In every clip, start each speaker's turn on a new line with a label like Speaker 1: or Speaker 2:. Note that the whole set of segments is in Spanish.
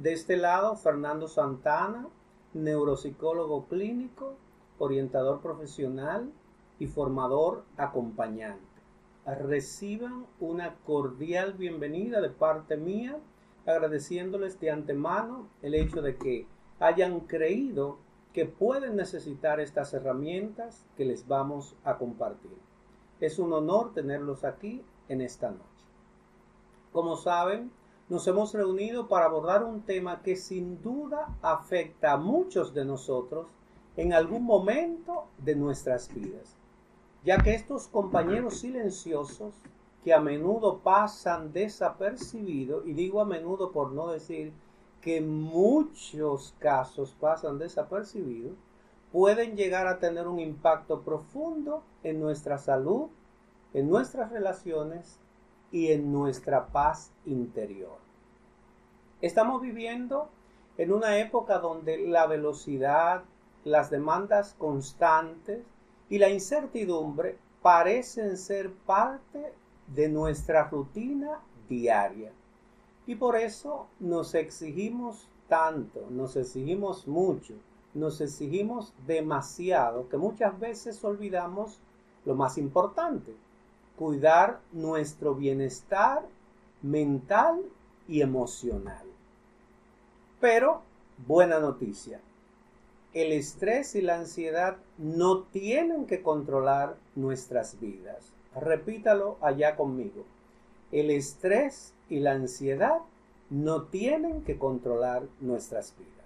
Speaker 1: De este lado, Fernando Santana, neuropsicólogo clínico, orientador profesional y formador acompañante. Reciban una cordial bienvenida de parte mía, agradeciéndoles de antemano el hecho de que hayan creído que pueden necesitar estas herramientas que les vamos a compartir. Es un honor tenerlos aquí en esta noche. Como saben, nos hemos reunido para abordar un tema que sin duda afecta a muchos de nosotros en algún momento de nuestras vidas, ya que estos compañeros silenciosos que a menudo pasan desapercibidos, y digo a menudo por no decir que en muchos casos pasan desapercibidos, pueden llegar a tener un impacto profundo en nuestra salud, en nuestras relaciones y en nuestra paz interior. Estamos viviendo en una época donde la velocidad, las demandas constantes y la incertidumbre parecen ser parte de nuestra rutina diaria. Y por eso nos exigimos tanto, nos exigimos mucho, nos exigimos demasiado, que muchas veces olvidamos lo más importante: cuidar nuestro bienestar mental y emocional. Pero, buena noticia, el estrés y la ansiedad no tienen que controlar nuestras vidas. Repítalo allá conmigo. El estrés y la ansiedad no tienen que controlar nuestras vidas.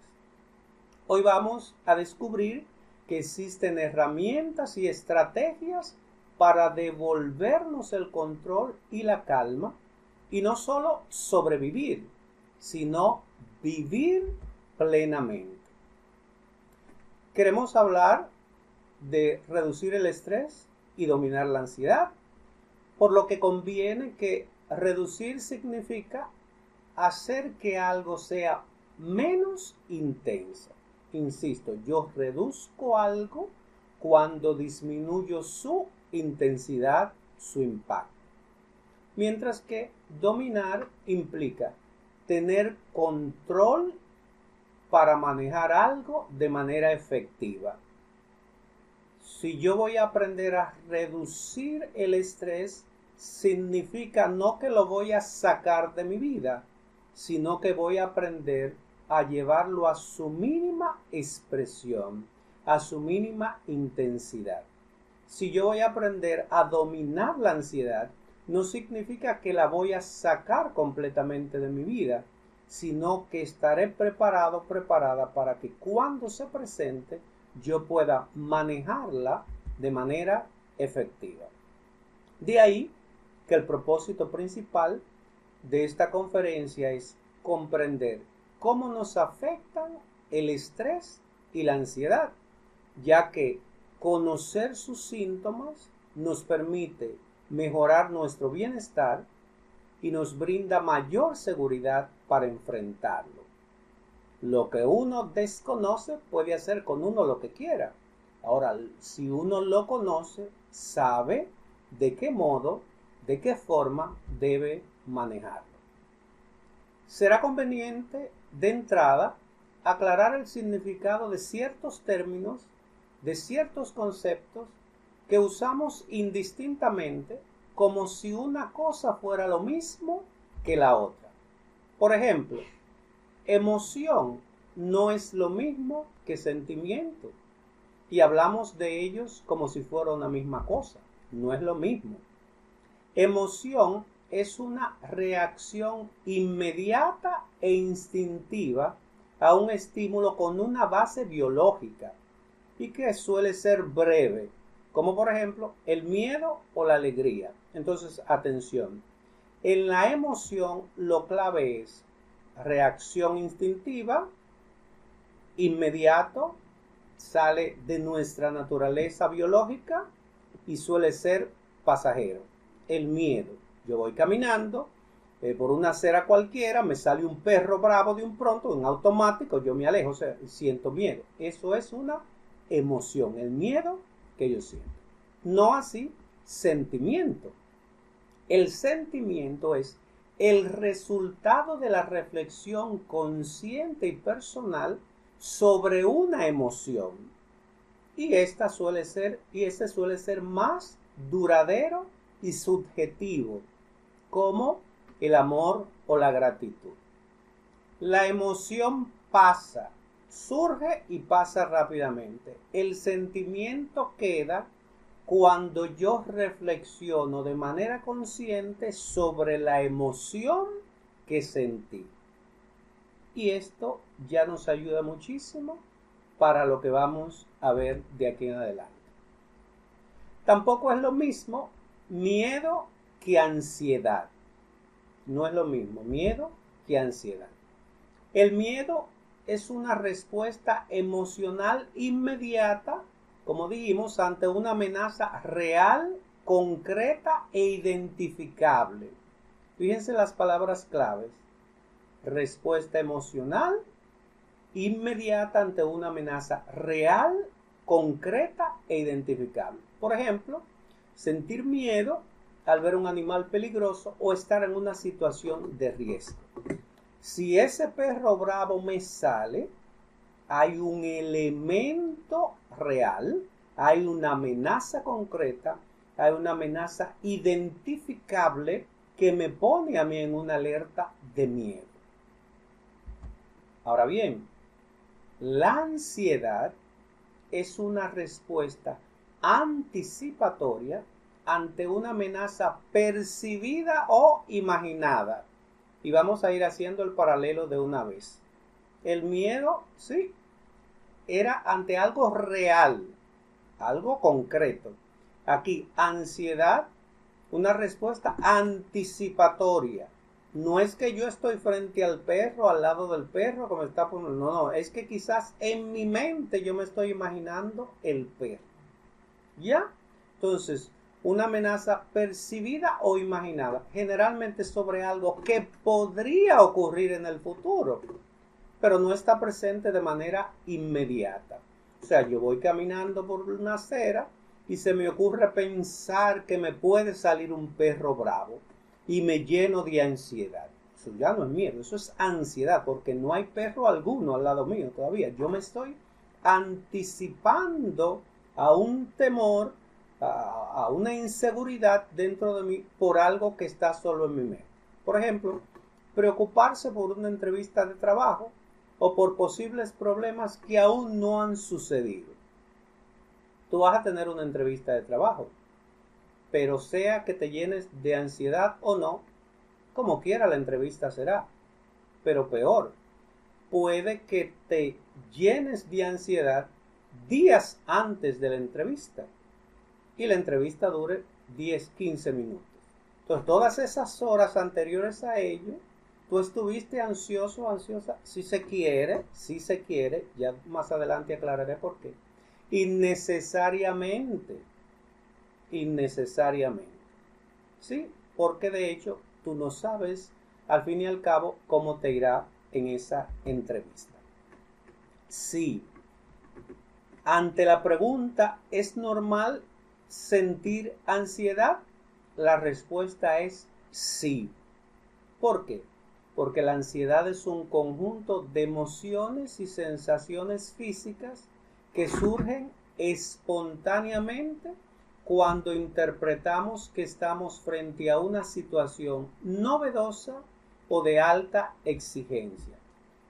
Speaker 1: Hoy vamos a descubrir que existen herramientas y estrategias para devolvernos el control y la calma, y no solo sobrevivir, sino vivir plenamente. Queremos hablar de reducir el estrés y dominar la ansiedad, por lo que conviene que reducir significa hacer que algo sea menos intenso. Insisto, yo reduzco algo cuando disminuyo su intensidad, su impacto. Mientras que dominar implica tener control para manejar algo de manera efectiva. Si yo voy a aprender a reducir el estrés, significa no que lo voy a sacar de mi vida, sino que voy a aprender a llevarlo a su mínima expresión, a su mínima intensidad. Si yo voy a aprender a dominar la ansiedad, no significa que la voy a sacar completamente de mi vida, sino que estaré preparado, preparada para que cuando se presente yo pueda manejarla de manera efectiva. De ahí que el propósito principal de esta conferencia es comprender cómo nos afectan el estrés y la ansiedad, ya que conocer sus síntomas nos permite mejorar nuestro bienestar y nos brinda mayor seguridad para enfrentarlo. Lo que uno desconoce puede hacer con uno lo que quiera. Ahora, si uno lo conoce, sabe de qué modo, de qué forma debe manejarlo. Será conveniente de entrada aclarar el significado de ciertos términos, de ciertos conceptos que usamos indistintamente, como si una cosa fuera lo mismo que la otra. Por ejemplo, emoción no es lo mismo que sentimiento, y hablamos de ellos como si fuera una misma cosa. No es lo mismo. Emoción es una reacción inmediata e instintiva a un estímulo con una base biológica y que suele ser breve, como por ejemplo el miedo o la alegría. Entonces, atención, en la emoción lo clave es reacción instintiva, inmediato, sale de nuestra naturaleza biológica y suele ser pasajero. El miedo, yo voy caminando por una acera cualquiera, me sale un perro bravo de un pronto, en automático yo me alejo, o sea, siento miedo. Eso es una emoción, el miedo que yo siento. No así sentimiento. El sentimiento es el resultado de la reflexión consciente y personal sobre una emoción. Y este suele ser más duradero y subjetivo, como el amor o la gratitud. La emoción pasa, surge y pasa rápidamente. El sentimiento queda cuando yo reflexiono de manera consciente sobre la emoción que sentí. Y esto ya nos ayuda muchísimo para lo que vamos a ver de aquí en adelante. Tampoco es lo mismo miedo que ansiedad. No es lo mismo miedo que ansiedad. El miedo es una respuesta emocional inmediata, como dijimos, ante una amenaza real, concreta e identificable. Fíjense las palabras claves. Respuesta emocional inmediata ante una amenaza real, concreta e identificable. Por ejemplo, sentir miedo al ver un animal peligroso o estar en una situación de riesgo. Si ese perro bravo me sale, hay un elemento real, hay una amenaza concreta, hay una amenaza identificable que me pone a mí en una alerta de miedo. Ahora bien, la ansiedad es una respuesta anticipatoria ante una amenaza percibida o imaginada. Y vamos a ir haciendo el paralelo de una vez. El miedo, sí, era ante algo real, algo concreto. Aquí, ansiedad, una respuesta anticipatoria. No es que yo estoy frente al perro, al lado del perro, como está poniendo. No, es que quizás en mi mente yo me estoy imaginando el perro. ¿Ya? Entonces, una amenaza percibida o imaginada, generalmente sobre algo que podría ocurrir en el futuro, pero no está presente de manera inmediata. O sea, yo voy caminando por una acera y se me ocurre pensar que me puede salir un perro bravo y me lleno de ansiedad. Eso ya no es miedo, eso es ansiedad, porque no hay perro alguno al lado mío todavía. Yo me estoy anticipando a un temor, a una inseguridad dentro de mí por algo que está solo en mi mente. Por ejemplo, preocuparse por una entrevista de trabajo o por posibles problemas que aún no han sucedido. Tú vas a tener una entrevista de trabajo, pero sea que te llenes de ansiedad o no, como quiera la entrevista será. Pero peor, puede que te llenes de ansiedad días antes de la entrevista y la entrevista dure 10-15 minutos. Entonces, todas esas horas anteriores a ello, tú estuviste ansioso, ansiosa, si se quiere, ya más adelante aclararé por qué. Innecesariamente. ¿Sí? Porque de hecho tú no sabes al fin y al cabo cómo te irá en esa entrevista. Sí. Ante la pregunta, ¿es normal sentir ansiedad? La respuesta es sí. ¿Por qué? Porque la ansiedad es un conjunto de emociones y sensaciones físicas que surgen espontáneamente cuando interpretamos que estamos frente a una situación novedosa o de alta exigencia.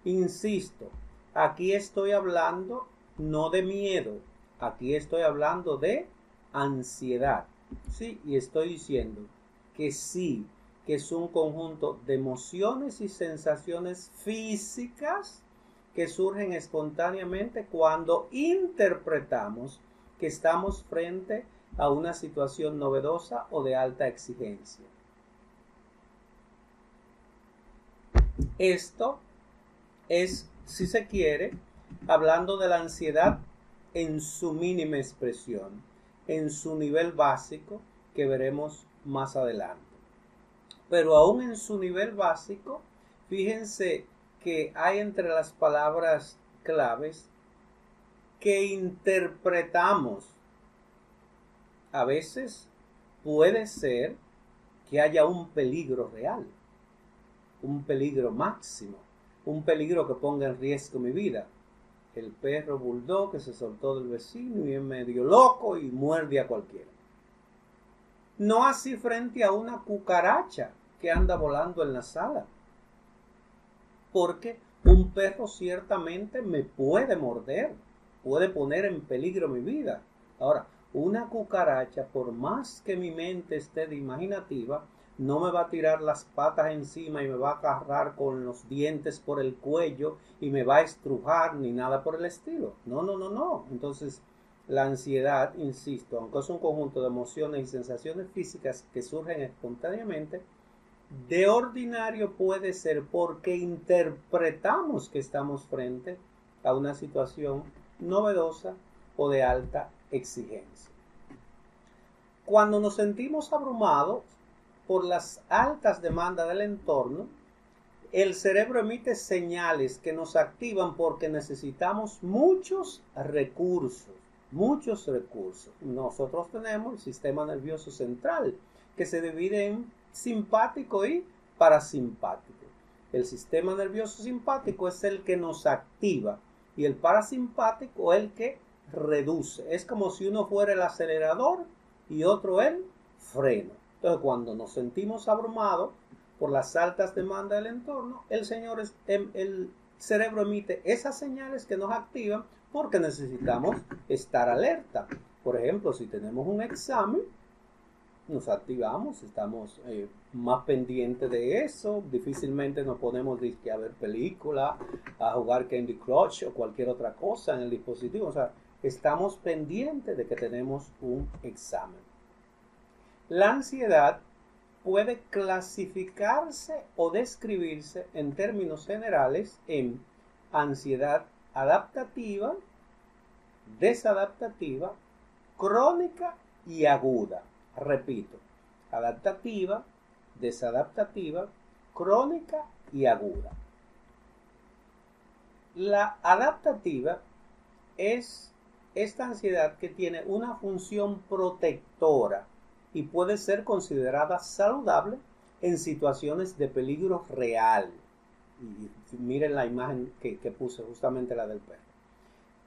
Speaker 1: Insisto, aquí estoy hablando no de miedo, aquí estoy hablando de ansiedad. Sí, y estoy diciendo que sí, que es un conjunto de emociones y sensaciones físicas que surgen espontáneamente cuando interpretamos que estamos frente a una situación novedosa o de alta exigencia. Esto es, si se quiere, hablando de la ansiedad en su mínima expresión, en su nivel básico, que veremos más adelante. Pero aún en su nivel básico, fíjense que hay entre las palabras claves que interpretamos. A veces puede ser que haya un peligro real. un peligro máximo, un peligro que ponga en riesgo mi vida. El perro bulldog que se soltó del vecino y es medio loco y muerde a cualquiera. No así frente a una cucaracha que anda volando en la sala, porque un perro ciertamente me puede morder, puede poner en peligro mi vida. Ahora, una cucaracha, por más que mi mente esté de imaginativa, no me va a tirar las patas encima y me va a agarrar con los dientes por el cuello y me va a estrujar ni nada por el estilo. No, no, no, no. Entonces, la ansiedad, insisto, aunque es un conjunto de emociones y sensaciones físicas que surgen espontáneamente, de ordinario puede ser porque interpretamos que estamos frente a una situación novedosa o de alta exigencia. Cuando nos sentimos abrumados por las altas demandas del entorno, el cerebro emite señales que nos activan porque necesitamos muchos recursos. Nosotros tenemos el sistema nervioso central, que se divide en simpático y parasimpático. El sistema nervioso simpático es el que nos activa y el parasimpático el que reduce. Es como si uno fuera el acelerador y otro el freno. Entonces, cuando nos sentimos abrumados por las altas demandas del entorno, el cerebro emite esas señales que nos activan porque necesitamos estar alerta. Por ejemplo, si tenemos un examen, nos activamos, estamos más pendientes de eso, difícilmente nos ponemos a ver películas, a jugar Candy Crush o cualquier otra cosa en el dispositivo. O sea, estamos pendientes de que tenemos un examen. La ansiedad puede clasificarse o describirse en términos generales en ansiedad adaptativa, desadaptativa, crónica y aguda. Repito, adaptativa, desadaptativa, crónica y aguda. La adaptativa es esta ansiedad que tiene una función protectora y puede ser considerada saludable en situaciones de peligro real. Y miren la imagen que puse, justamente la del perro.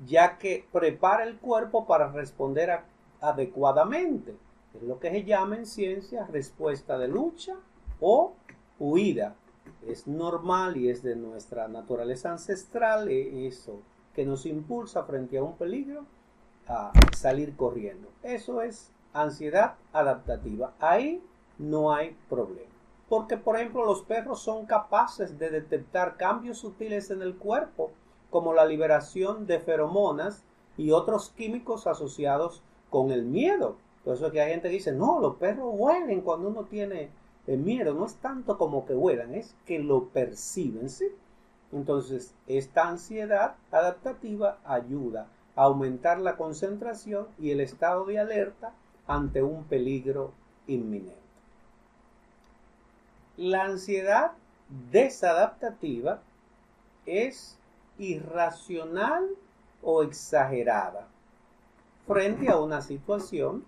Speaker 1: Ya que prepara el cuerpo para responder adecuadamente. Es lo que se llama en ciencia respuesta de lucha o huida. Es normal y es de nuestra naturaleza ancestral eso que nos impulsa frente a un peligro a salir corriendo. Eso es ansiedad adaptativa. Ahí no hay problema. Porque, por ejemplo, los perros son capaces de detectar cambios sutiles en el cuerpo, como la liberación de feromonas y otros químicos asociados con el miedo. Por eso es que hay gente que dice, no, los perros huelen cuando uno tiene miedo. No es tanto como que huelan, es que lo perciben, ¿sí? Entonces, esta ansiedad adaptativa ayuda a aumentar la concentración y el estado de alerta ante un peligro inminente. La ansiedad desadaptativa es irracional o exagerada frente a una situación,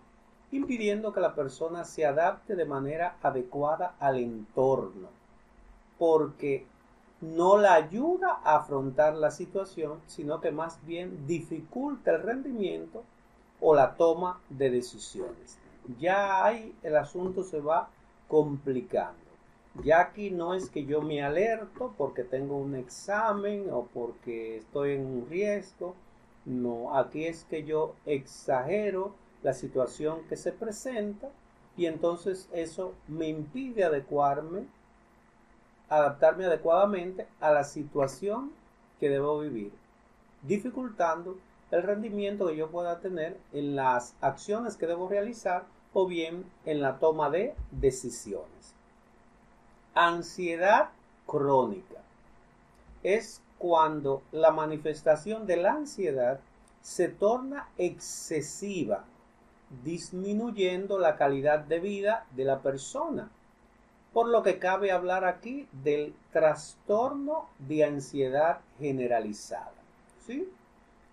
Speaker 1: impidiendo que la persona se adapte de manera adecuada al entorno, porque no la ayuda a afrontar la situación, sino que más bien dificulta el rendimiento o la toma de decisiones. Ya ahí el asunto se va complicando. Ya aquí no es que yo me alerto porque tengo un examen o porque estoy en un riesgo. No, aquí es que yo exagero la situación que se presenta y entonces eso me impide adaptarme adecuadamente a la situación que debo vivir, dificultando el rendimiento que yo pueda tener en las acciones que debo realizar o bien en la toma de decisiones. Ansiedad crónica es cuando la manifestación de la ansiedad se torna excesiva, disminuyendo la calidad de vida de la persona. Por lo que cabe hablar aquí del trastorno de ansiedad generalizada, ¿sí?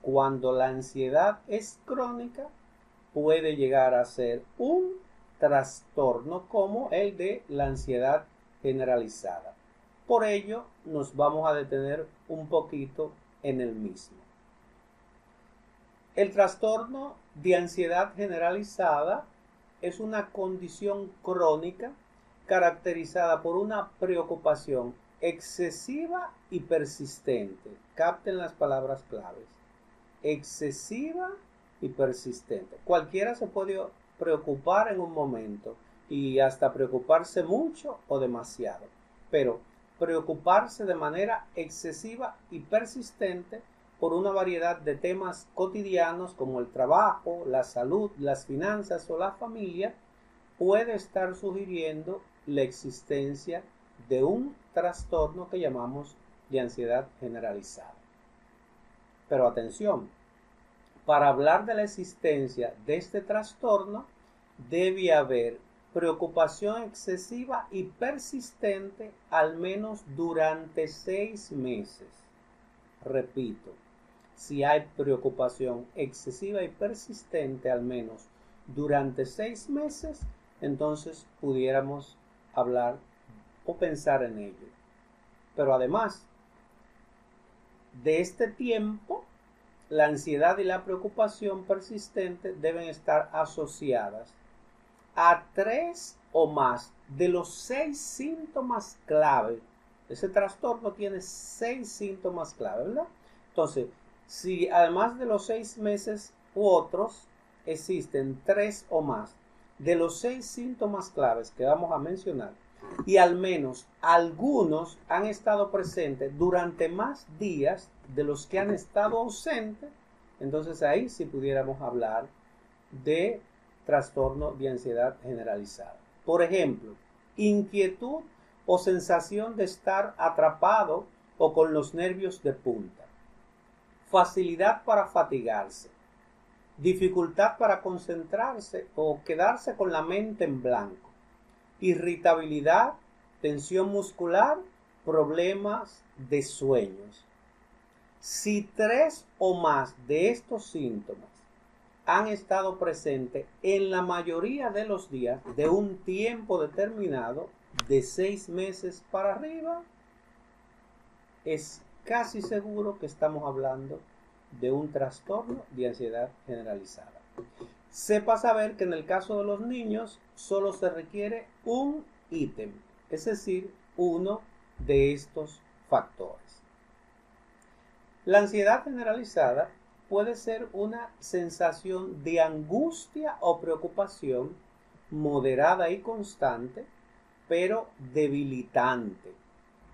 Speaker 1: Cuando la ansiedad es crónica, puede llegar a ser un trastorno como el de la ansiedad generalizada. Por ello, nos vamos a detener un poquito en el mismo. El trastorno de ansiedad generalizada es una condición crónica caracterizada por una preocupación excesiva y persistente. Capten las palabras claves. Excesiva y persistente. Cualquiera se puede preocupar en un momento y hasta preocuparse mucho o demasiado. Pero preocuparse de manera excesiva y persistente por una variedad de temas cotidianos como el trabajo, la salud, las finanzas o la familia puede estar sugiriendo la existencia de un trastorno que llamamos de ansiedad generalizada. Pero atención, para hablar de la existencia de este trastorno debe haber preocupación excesiva y persistente al menos durante 6 meses. Repito, si hay preocupación excesiva y persistente al menos durante 6 meses, entonces pudiéramos hablar o pensar en ello. Pero además de este tiempo, la ansiedad y la preocupación persistente deben estar asociadas a 3 o más de los 6 síntomas clave. Ese trastorno tiene 6 síntomas clave, ¿verdad? Entonces, si además de los 6 meses u otros existen 3 o más de los 6 síntomas claves que vamos a mencionar, y al menos algunos han estado presentes durante más días de los que han estado ausentes, entonces ahí sí pudiéramos hablar de trastorno de ansiedad generalizada. Por ejemplo, inquietud o sensación de estar atrapado o con los nervios de punta, facilidad para fatigarse, dificultad para concentrarse o quedarse con la mente en blanco, irritabilidad, tensión muscular, problemas de sueños. Si 3 o más de estos síntomas han estado presentes en la mayoría de los días de un tiempo determinado, de 6 meses para arriba, es casi seguro que estamos hablando de un trastorno de ansiedad generalizada. Sepa saber que en el caso de los niños solo se requiere un ítem, es decir, uno de estos factores. La ansiedad generalizada puede ser una sensación de angustia o preocupación moderada y constante, pero debilitante.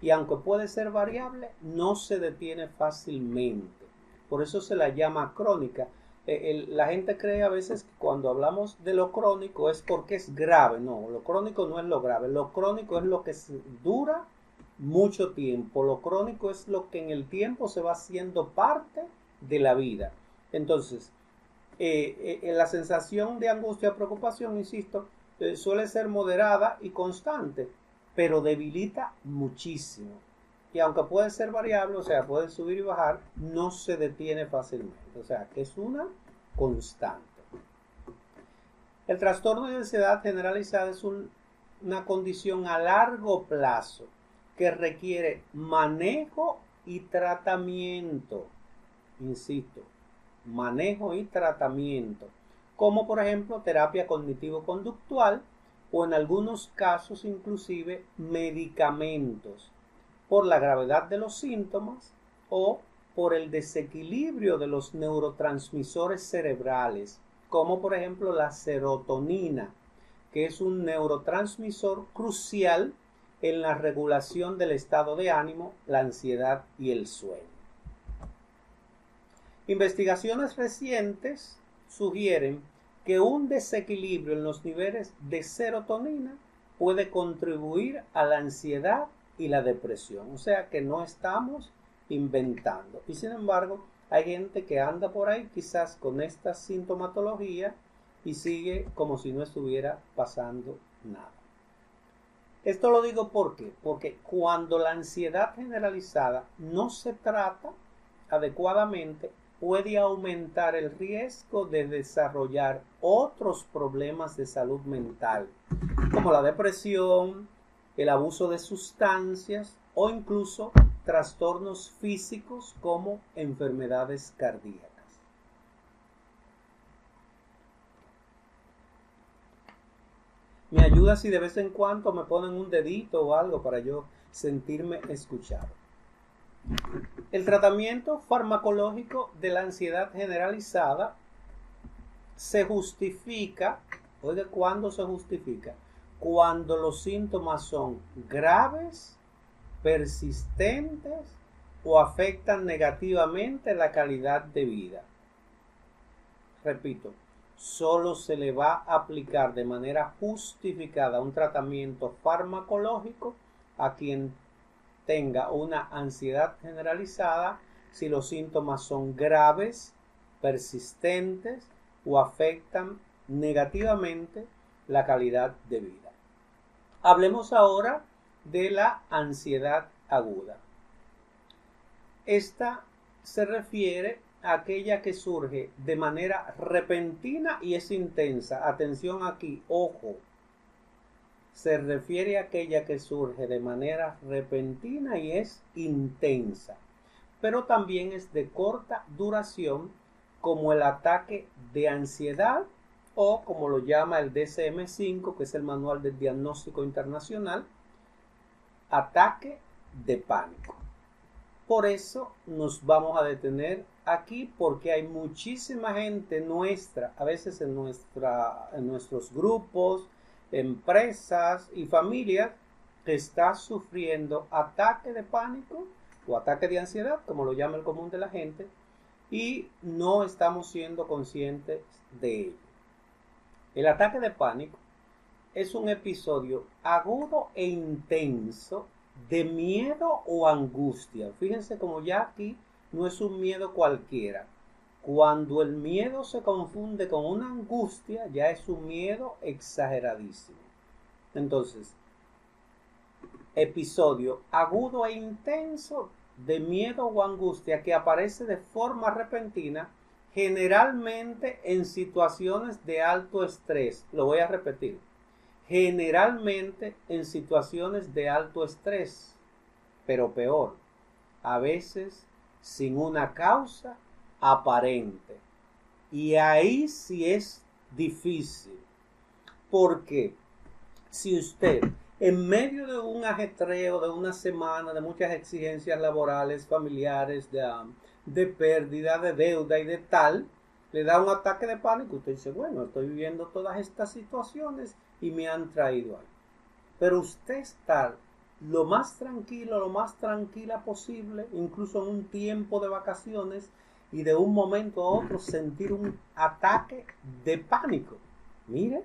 Speaker 1: Y aunque puede ser variable, no se detiene fácilmente. Por eso se la llama crónica. La gente cree a veces que cuando hablamos de lo crónico es porque es grave. No, lo crónico no es lo grave. Lo crónico es lo que dura mucho tiempo. Lo crónico es lo que en el tiempo se va haciendo parte de la vida. Entonces, la sensación de angustia o preocupación, insisto, suele ser moderada y constante, pero debilita muchísimo. Y aunque puede ser variable, o sea, puede subir y bajar, no se detiene fácilmente. O sea, que es una constante. El trastorno de ansiedad generalizada es una condición a largo plazo que requiere manejo y tratamiento. Insisto, manejo y tratamiento, como por ejemplo terapia cognitivo-conductual o en algunos casos inclusive medicamentos por la gravedad de los síntomas o por el desequilibrio de los neurotransmisores cerebrales, como por ejemplo la serotonina, que es un neurotransmisor crucial en la regulación del estado de ánimo, la ansiedad y el sueño. Investigaciones recientes sugieren que un desequilibrio en los niveles de serotonina puede contribuir a la ansiedad y la depresión. O sea que no estamos inventando. Y sin embargo, hay gente que anda por ahí quizás con esta sintomatología y sigue como si no estuviera pasando nada. Esto lo digo porque cuando la ansiedad generalizada no se trata adecuadamente, puede aumentar el riesgo de desarrollar otros problemas de salud mental, como la depresión, el abuso de sustancias o incluso trastornos físicos como enfermedades cardíacas. Me ayuda si de vez en cuando me ponen un dedito o algo para yo sentirme escuchado. El tratamiento farmacológico de la ansiedad generalizada se justifica, oiga, ¿cuándo se justifica? Cuando los síntomas son graves, persistentes o afectan negativamente la calidad de vida. Repito, solo se le va a aplicar de manera justificada un tratamiento farmacológico a quien tenga una ansiedad generalizada si los síntomas son graves, persistentes o afectan negativamente la calidad de vida. Hablemos ahora de la ansiedad aguda. Esta se refiere a aquella que surge de manera repentina y es intensa. Atención aquí, ojo. Se refiere a aquella que surge de manera repentina y es intensa, pero también es de corta duración, como el ataque de ansiedad o como lo llama el DSM-5, que es el Manual del Diagnóstico Internacional, ataque de pánico. Por eso nos vamos a detener aquí, porque hay muchísima gente nuestra, a veces en nuestros grupos, empresas y familias, que está sufriendo ataque de pánico o ataque de ansiedad, como lo llama el común de la gente, y no estamos siendo conscientes de ello. El ataque de pánico es un episodio agudo e intenso de miedo o angustia. Fíjense como ya aquí no es un miedo cualquiera. Cuando el miedo se confunde con una angustia, ya es un miedo exageradísimo. Entonces, episodio agudo e intenso de miedo o angustia que aparece de forma repentina, generalmente en situaciones de alto estrés. Lo voy a repetir. Generalmente en situaciones de alto estrés, pero peor, a veces sin una causa aparente. Y ahí sí es difícil, porque si usted en medio de un ajetreo, de una semana, de muchas exigencias laborales, familiares, de pérdida, de deuda y de tal, le da un ataque de pánico, usted dice, bueno, estoy viviendo todas estas situaciones y me han traído ahí. Pero usted está lo más tranquilo, lo más tranquila posible, incluso en un tiempo de vacaciones, y de un momento a otro sentir un ataque de pánico. Mire,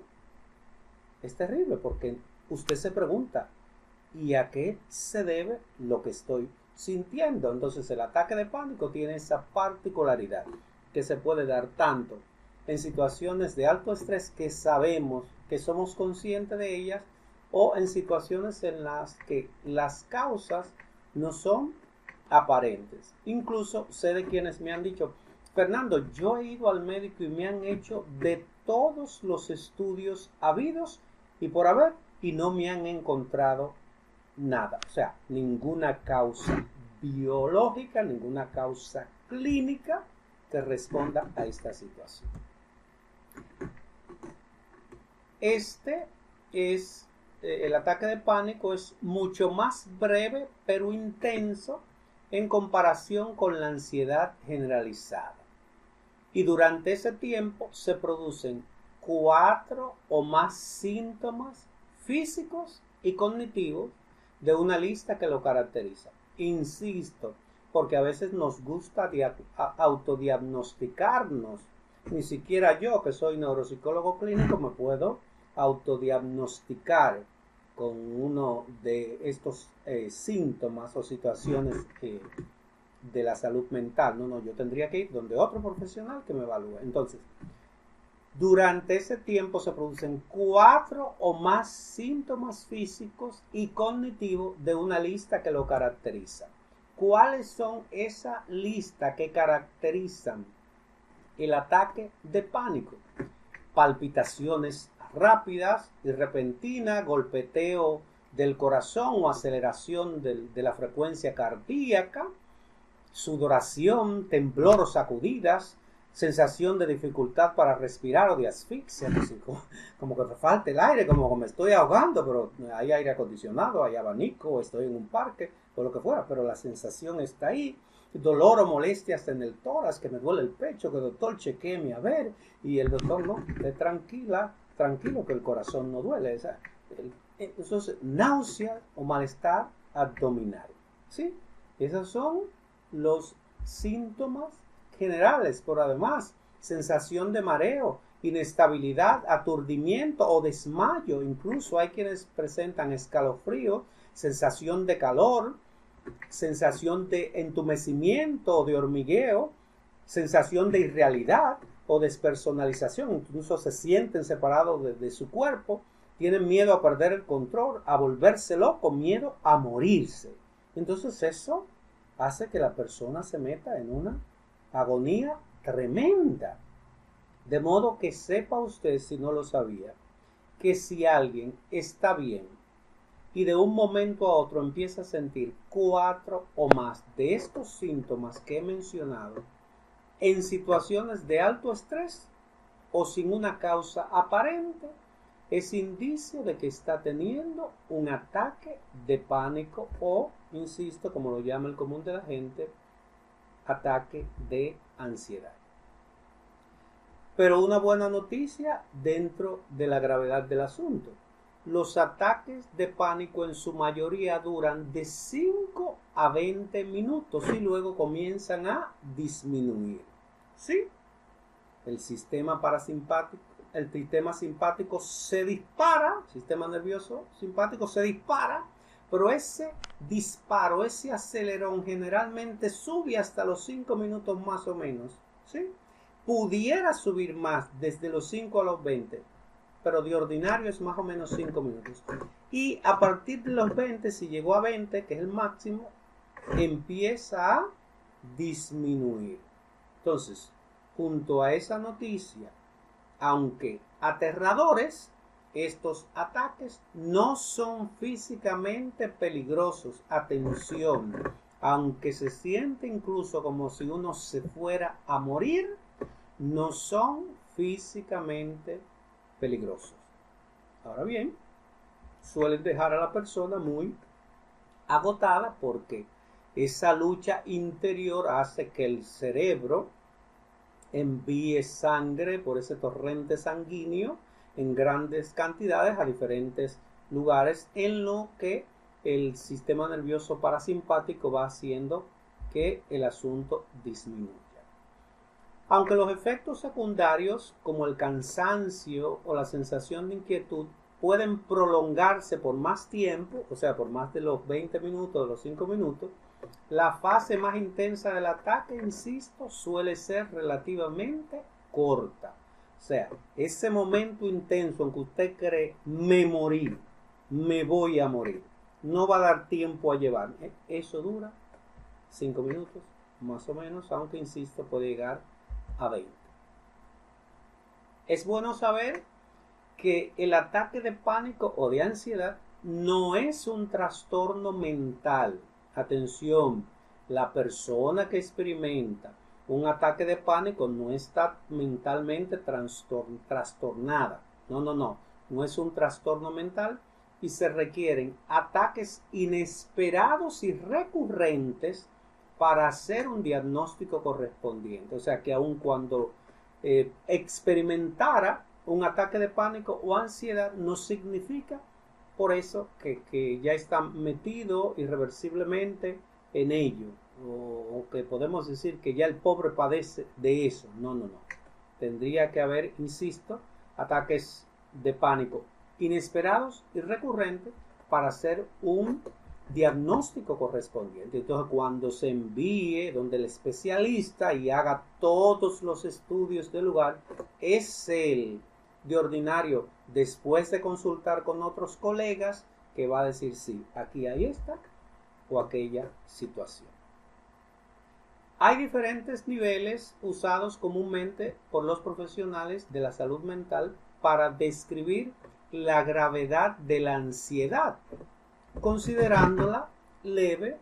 Speaker 1: es terrible, porque usted se pregunta, ¿y a qué se debe lo que estoy sintiendo? Entonces el ataque de pánico tiene esa particularidad, que se puede dar tanto en situaciones de alto estrés que sabemos, que somos conscientes de ellas, o en situaciones en las que las causas no son aparentes. Incluso sé de quienes me han dicho, Fernando, yo he ido al médico y me han hecho de todos los estudios habidos y por haber, y no me han encontrado nada. O sea, ninguna causa biológica, ninguna causa clínica que responda a esta situación. El ataque de pánico es mucho más breve pero intenso en comparación con la ansiedad generalizada. Y durante ese tiempo se producen 4 o más síntomas físicos y cognitivos de una lista que lo caracteriza. Insisto, porque a veces nos gusta autodiagnosticarnos. Ni siquiera yo, que soy neuropsicólogo clínico, me puedo autodiagnosticar con uno de estos síntomas o situaciones de la salud mental. No, yo tendría que ir donde otro profesional que me evalúe. Entonces, durante ese tiempo se producen 4 o más síntomas físicos y cognitivos de una lista que lo caracteriza. ¿Cuáles son esa lista que caracterizan el ataque de pánico? Palpitaciones rápidas y repentinas, golpeteo del corazón o aceleración de la frecuencia cardíaca, sudoración, temblor o sacudidas, sensación de dificultad para respirar o de asfixia, como que me falta el aire, como que me estoy ahogando, pero hay aire acondicionado, hay abanico, estoy en un parque, o lo que fuera, pero la sensación está ahí. Dolor o molestias en el tórax, que me duele el pecho, que el doctor chequéeme a ver, y el doctor no, esté tranquilo que el corazón no duele. O sea, entonces, náusea o malestar abdominal, ¿sí? Esos son los síntomas generales, por además, sensación de mareo, inestabilidad, aturdimiento o desmayo. Incluso hay quienes presentan escalofrío, sensación de calor, sensación de entumecimiento o de hormigueo, sensación de irrealidad o despersonalización. Incluso se sienten separados de su cuerpo, tienen miedo a perder el control, a volverse loco, miedo a morirse. Entonces eso hace que la persona se meta en una agonía tremenda. De modo que sepa usted, si no lo sabía, que si alguien está bien y de un momento a otro empieza a sentir 4 o más de estos síntomas que he mencionado, en situaciones de alto estrés o sin una causa aparente, es indicio de que está teniendo un ataque de pánico o, insisto, como lo llama el común de la gente, ataque de ansiedad. Pero una buena noticia dentro de la gravedad del asunto. Los ataques de pánico en su mayoría duran de 5 a 20 minutos y luego comienzan a disminuir. ¿Sí? El sistema simpático se dispara, sistema nervioso simpático se dispara, pero ese disparo, ese acelerón generalmente sube hasta los 5 minutos más o menos, ¿sí? Pudiera subir más desde los 5 a los 20, pero de ordinario es más o menos 5 minutos. Y a partir de los 20, si llegó a 20, que es el máximo, empieza a disminuir. Entonces, junto a esa noticia, aunque aterradores, estos ataques no son físicamente peligrosos. Atención, aunque se siente incluso como si uno se fuera a morir, no son físicamente peligrosos. Ahora bien, suelen dejar a la persona muy agotada porque esa lucha interior hace que el cerebro envíe sangre por ese torrente sanguíneo en grandes cantidades a diferentes lugares, en lo que el sistema nervioso parasimpático va haciendo que el asunto disminuya. Aunque los efectos secundarios como el cansancio o la sensación de inquietud pueden prolongarse por más tiempo, o sea, por más de los 20 minutos, de los 5 minutos, la fase más intensa del ataque, insisto, suele ser relativamente corta. O sea, ese momento intenso en que usted cree, me morí, me voy a morir, no va a dar tiempo a llevar. Eso dura 5 minutos, más o menos, aunque, insisto, puede llegar a 20. Es bueno saber que el ataque de pánico o de ansiedad no es un trastorno mental. Atención, la persona que experimenta un ataque de pánico no está mentalmente trastornada. No es un trastorno mental y se requieren ataques inesperados y recurrentes para hacer un diagnóstico correspondiente. O sea que aun cuando experimentara un ataque de pánico o ansiedad, no significa por eso que ya está metido irreversiblemente en ello, o que podemos decir que ya el pobre padece de eso. No. Tendría que haber, insisto, ataques de pánico inesperados y recurrentes para hacer un diagnóstico correspondiente. Entonces, cuando se envíe donde el especialista y haga todos los estudios del lugar, es él, de ordinario, después de consultar con otros colegas, que va a decir sí, aquí hay esta o aquella situación. Hay diferentes niveles usados comúnmente por los profesionales de la salud mental para describir la gravedad de la ansiedad. considerándola leve,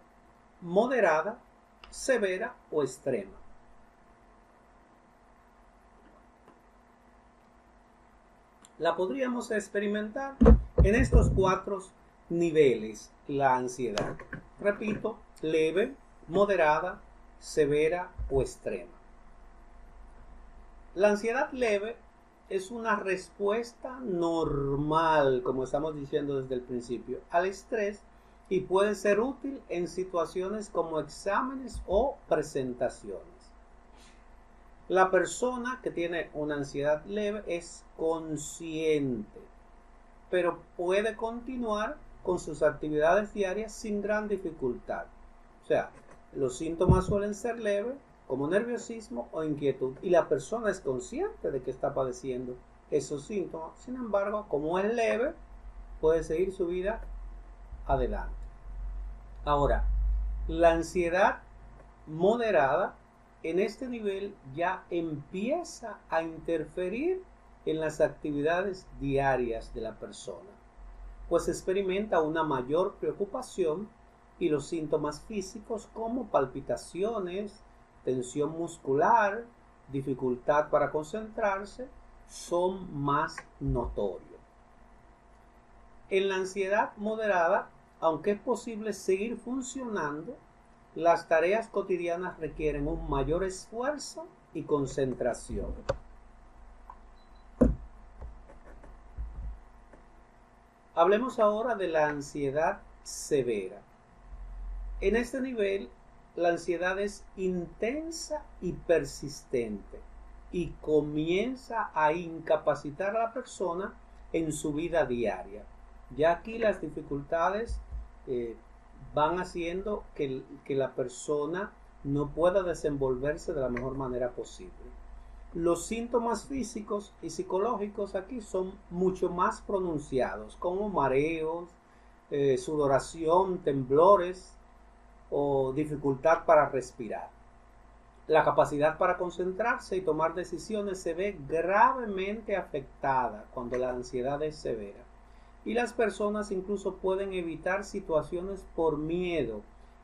Speaker 1: moderada, severa o extrema. La podríamos experimentar en estos 4 niveles, la ansiedad. Repito, leve, moderada, severa o extrema. La ansiedad leve es una respuesta normal, como estamos diciendo desde el principio, al estrés y puede ser útil en situaciones como exámenes o presentaciones. La persona que tiene una ansiedad leve es consciente, pero puede continuar con sus actividades diarias sin gran dificultad. O sea, los síntomas suelen ser leves, como nerviosismo o inquietud, y la persona es consciente de que está padeciendo esos síntomas. Sin embargo, como es leve, puede seguir su vida adelante. Ahora, la ansiedad moderada en este nivel ya empieza a interferir en las actividades diarias de la persona, pues experimenta una mayor preocupación y los síntomas físicos como palpitaciones, tensión muscular, dificultad para concentrarse son más notorios. En la ansiedad moderada, aunque es posible seguir funcionando, las tareas cotidianas requieren un mayor esfuerzo y concentración. Hablemos ahora de la ansiedad severa. En este nivel, la ansiedad es intensa y persistente y comienza a incapacitar a la persona en su vida diaria. Ya aquí las dificultades van haciendo que la persona no pueda desenvolverse de la mejor manera posible. Los síntomas físicos y psicológicos aquí son mucho más pronunciados, como mareos, sudoración, temblores o dificultad para respirar. La capacidad para concentrarse y tomar decisiones se ve gravemente afectada cuando la ansiedad es severa. Y las personas incluso pueden evitar situaciones por miedo.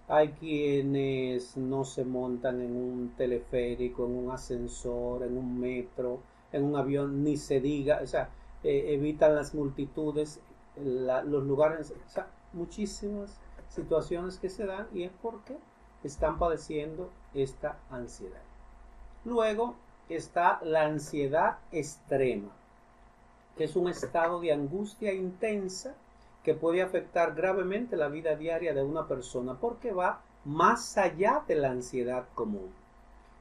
Speaker 1: Hay quienes no se montan en un teleférico, en un ascensor, en un metro, en un avión, ni se diga, o sea, evitan las multitudes, los lugares, o sea, muchísimas situaciones que se dan y es porque están padeciendo esta ansiedad. Luego está la ansiedad extrema, que es un estado de angustia intensa que puede afectar gravemente la vida diaria de una persona porque va más allá de la ansiedad común.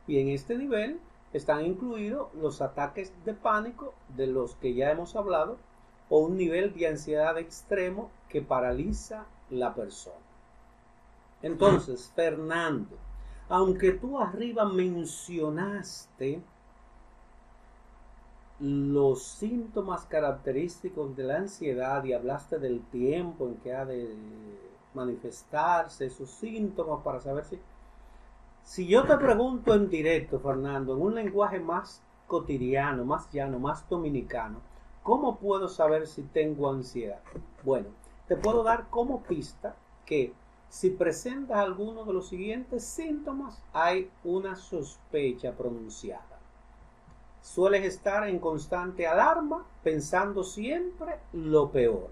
Speaker 1: Y en este nivel están incluidos los ataques de pánico de los que ya hemos hablado o un nivel de ansiedad extremo que paraliza la persona. Entonces, Fernando, aunque tú arriba mencionaste los síntomas característicos de la ansiedad y hablaste del tiempo en que ha de manifestarse esos síntomas para saber si yo te pregunto en directo, Fernando, en un lenguaje más cotidiano, más llano, más dominicano, ¿cómo puedo saber si tengo ansiedad? Bueno, te puedo dar como pista que si presentas alguno de los siguientes síntomas, hay una sospecha pronunciada. Sueles estar en constante alarma, pensando siempre lo peor.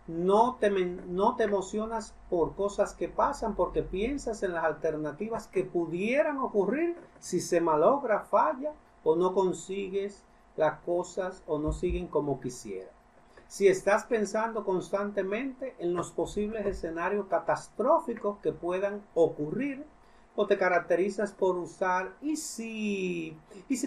Speaker 1: No te emocionas por cosas que pasan porque piensas en las alternativas que pudieran ocurrir si se malogra, falla o no consigues las cosas o no siguen como quisieras. Si estás pensando constantemente en los posibles escenarios catastróficos que puedan ocurrir, o te caracterizas por usar ¿y si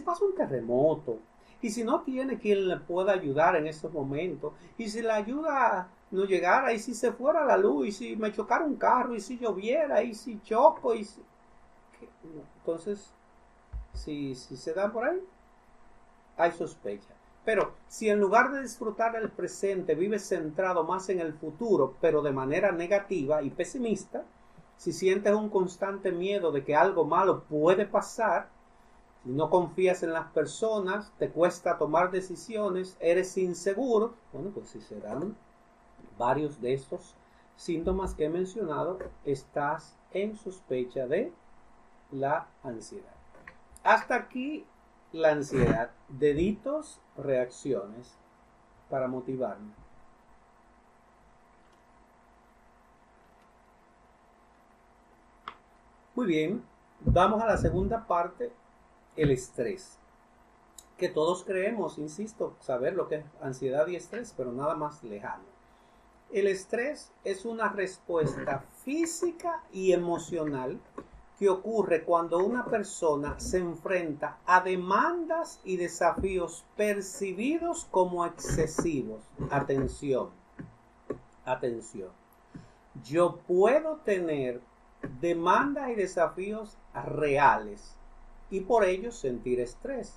Speaker 1: pasa un terremoto? ¿Y si no tiene quien le pueda ayudar en estos momentos? ¿Y si la ayuda no llegara? ¿Y si se fuera la luz? ¿Y si me chocara un carro? ¿Y si lloviera? ¿Y si choco? ¿Y si... Entonces, si se dan por ahí, hay sospecha. Pero si en lugar de disfrutar del presente vives centrado más en el futuro, pero de manera negativa y pesimista, si sientes un constante miedo de que algo malo puede pasar, si no confías en las personas, te cuesta tomar decisiones, eres inseguro, bueno, pues si se dan varios de estos síntomas que he mencionado, estás en sospecha de la ansiedad. Hasta aquí la ansiedad. Deditos, reacciones para motivarme. Muy bien, vamos a la segunda parte, el estrés. Que todos creemos, insisto, saber lo que es ansiedad y estrés, pero nada más lejano. El estrés es una respuesta física y emocional que ocurre cuando una persona se enfrenta a demandas y desafíos percibidos como excesivos. Atención, atención. Yo puedo tener demandas y desafíos reales y por ello sentir estrés.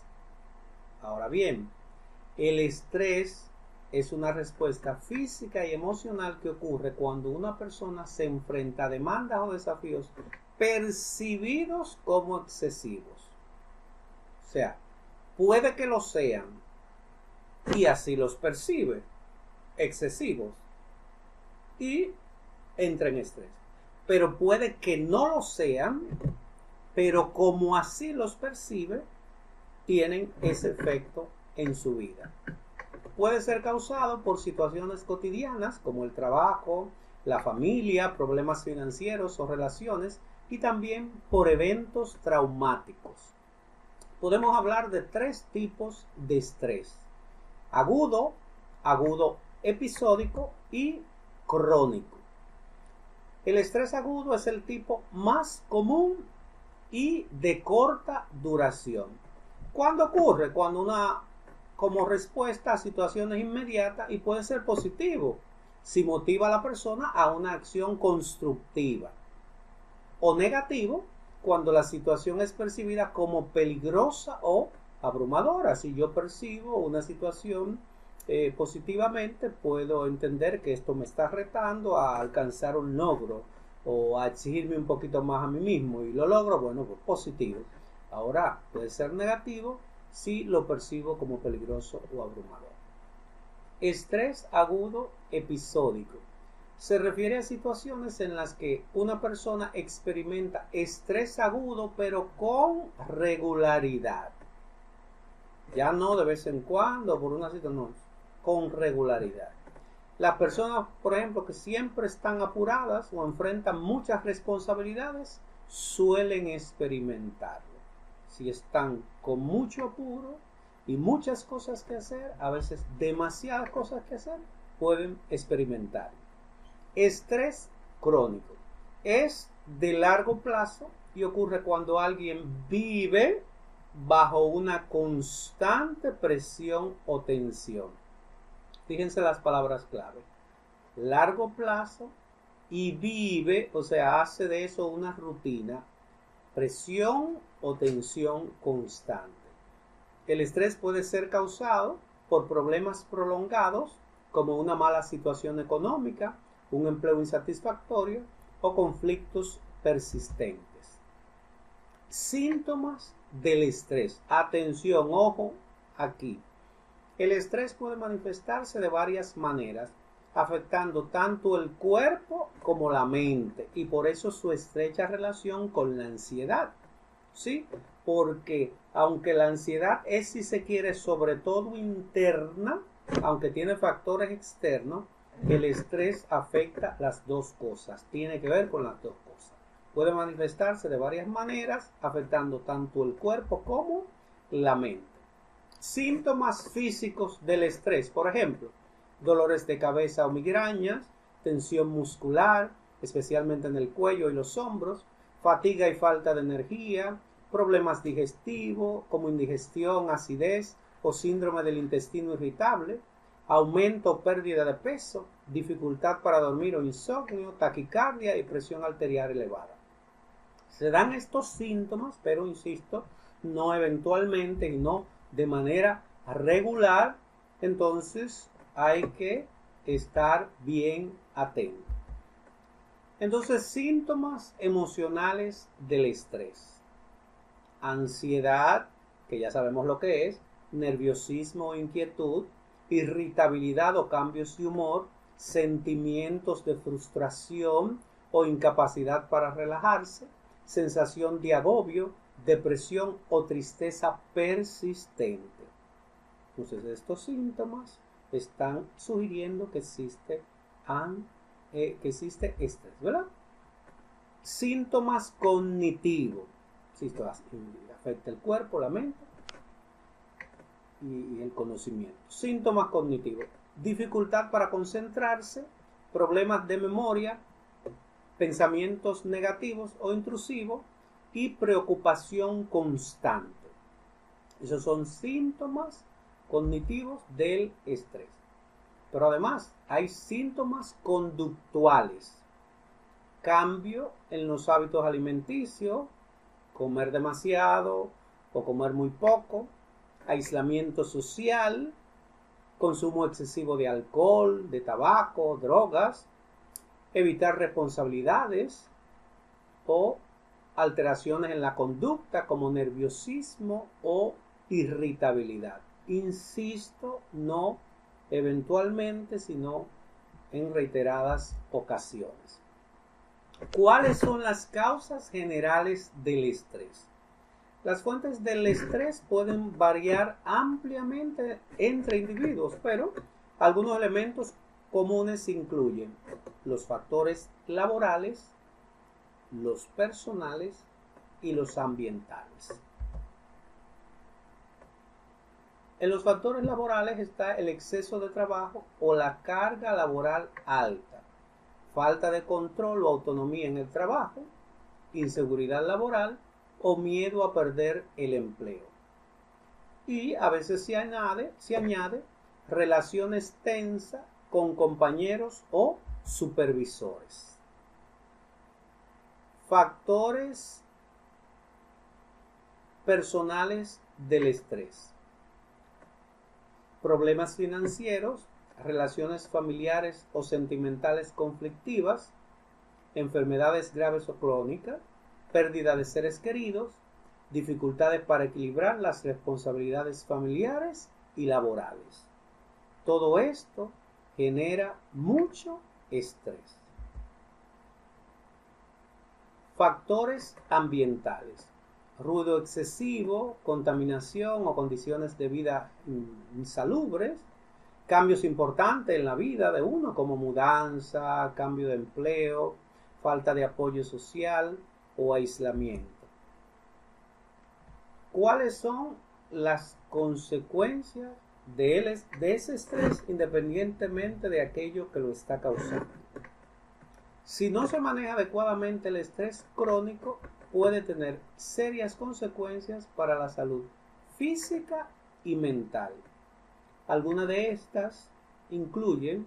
Speaker 1: Ahora bien, el estrés es una respuesta física y emocional que ocurre cuando una persona se enfrenta a demandas o desafíos percibidos como excesivos. O sea, puede que lo sean y así los percibe, excesivos, y entra en estrés. Pero puede que no lo sean, pero como así los percibe, tienen ese efecto en su vida. Puede ser causado por situaciones cotidianas como el trabajo, la familia, problemas financieros o relaciones, y también por eventos traumáticos. Podemos hablar de 3 tipos de estrés: agudo, agudo episódico y crónico. El estrés agudo es el tipo más común y de corta duración. ¿Cuándo ocurre? Cuando como respuesta a situaciones inmediatas, y puede ser positivo si motiva a la persona a una acción constructiva, o negativo cuando la situación es percibida como peligrosa o abrumadora. Si yo percibo una situación positivamente, puedo entender que esto me está retando a alcanzar un logro o a exigirme un poquito más a mí mismo, y lo logro, bueno, pues positivo. Ahora puede ser negativo si lo percibo como peligroso o abrumador. Estrés agudo episódico se refiere a situaciones en las que una persona experimenta estrés agudo pero con regularidad. Ya no de vez en cuando por una situación, no, con regularidad. Las personas, por ejemplo, que siempre están apuradas o enfrentan muchas responsabilidades, suelen experimentarlo. Si están con mucho apuro y muchas cosas que hacer, a veces demasiadas cosas que hacer, pueden experimentarlo. Estrés crónico es de largo plazo y ocurre cuando alguien vive bajo una constante presión o tensión. Fíjense las palabras clave: largo plazo y vive, o sea, hace de eso una rutina, presión o tensión constante. El estrés puede ser causado por problemas prolongados como una mala situación económica, un empleo insatisfactorio o conflictos persistentes. Síntomas del estrés. Atención, ojo aquí. El estrés puede manifestarse de varias maneras, afectando tanto el cuerpo como la mente, y por eso su estrecha relación con la ansiedad. ¿Sí? Porque aunque la ansiedad es, si se quiere, sobre todo interna, aunque tiene factores externos, el estrés afecta las dos cosas, tiene que ver con las dos cosas. Puede manifestarse de varias maneras, afectando tanto el cuerpo como la mente. Síntomas físicos del estrés, por ejemplo, dolores de cabeza o migrañas, tensión muscular, especialmente en el cuello y los hombros, fatiga y falta de energía, problemas digestivos como indigestión, acidez o síndrome del intestino irritable, aumento o pérdida de peso, dificultad para dormir o insomnio, taquicardia y presión arterial elevada. Se dan estos síntomas, pero insisto, no eventualmente y no de manera regular, entonces hay que estar bien atento. Entonces, síntomas emocionales del estrés: ansiedad, que ya sabemos lo que es, nerviosismo o inquietud, irritabilidad o cambios de humor, sentimientos de frustración o incapacidad para relajarse, sensación de agobio, depresión o tristeza persistente. Entonces, estos síntomas están sugiriendo que existe estrés, ¿verdad? Síntomas cognitivos. Esto afecta el cuerpo, la mente y el conocimiento. Síntomas cognitivos: dificultad para concentrarse, problemas de memoria, pensamientos negativos o intrusivos y preocupación constante. Esos son síntomas cognitivos del estrés. Pero además hay síntomas conductuales: cambio en los hábitos alimenticios, comer demasiado o comer muy poco, aislamiento social, consumo excesivo de alcohol, de tabaco, drogas, evitar responsabilidades o alteraciones en la conducta como nerviosismo o irritabilidad. Insisto, no eventualmente, sino en reiteradas ocasiones. ¿Cuáles son las causas generales del estrés? Las fuentes del estrés pueden variar ampliamente entre individuos, pero algunos elementos comunes incluyen los factores laborales, los personales y los ambientales. En los factores laborales está el exceso de trabajo o la carga laboral alta, falta de control o autonomía en el trabajo, inseguridad laboral o miedo a perder el empleo. Y a veces se añade relaciones tensas con compañeros o supervisores. Factores personales del estrés: problemas financieros, relaciones familiares o sentimentales conflictivas, enfermedades graves o crónicas, pérdida de seres queridos, dificultades para equilibrar las responsabilidades familiares y laborales. Todo esto genera mucho estrés. Factores ambientales: ruido excesivo, contaminación o condiciones de vida insalubres, cambios importantes en la vida de uno como mudanza, cambio de empleo, falta de apoyo social o aislamiento. ¿Cuáles son las consecuencias de ese estrés independientemente de aquello que lo está causando? Si no se maneja adecuadamente el estrés crónico, puede tener serias consecuencias para la salud física y mental. Algunas de estas incluyen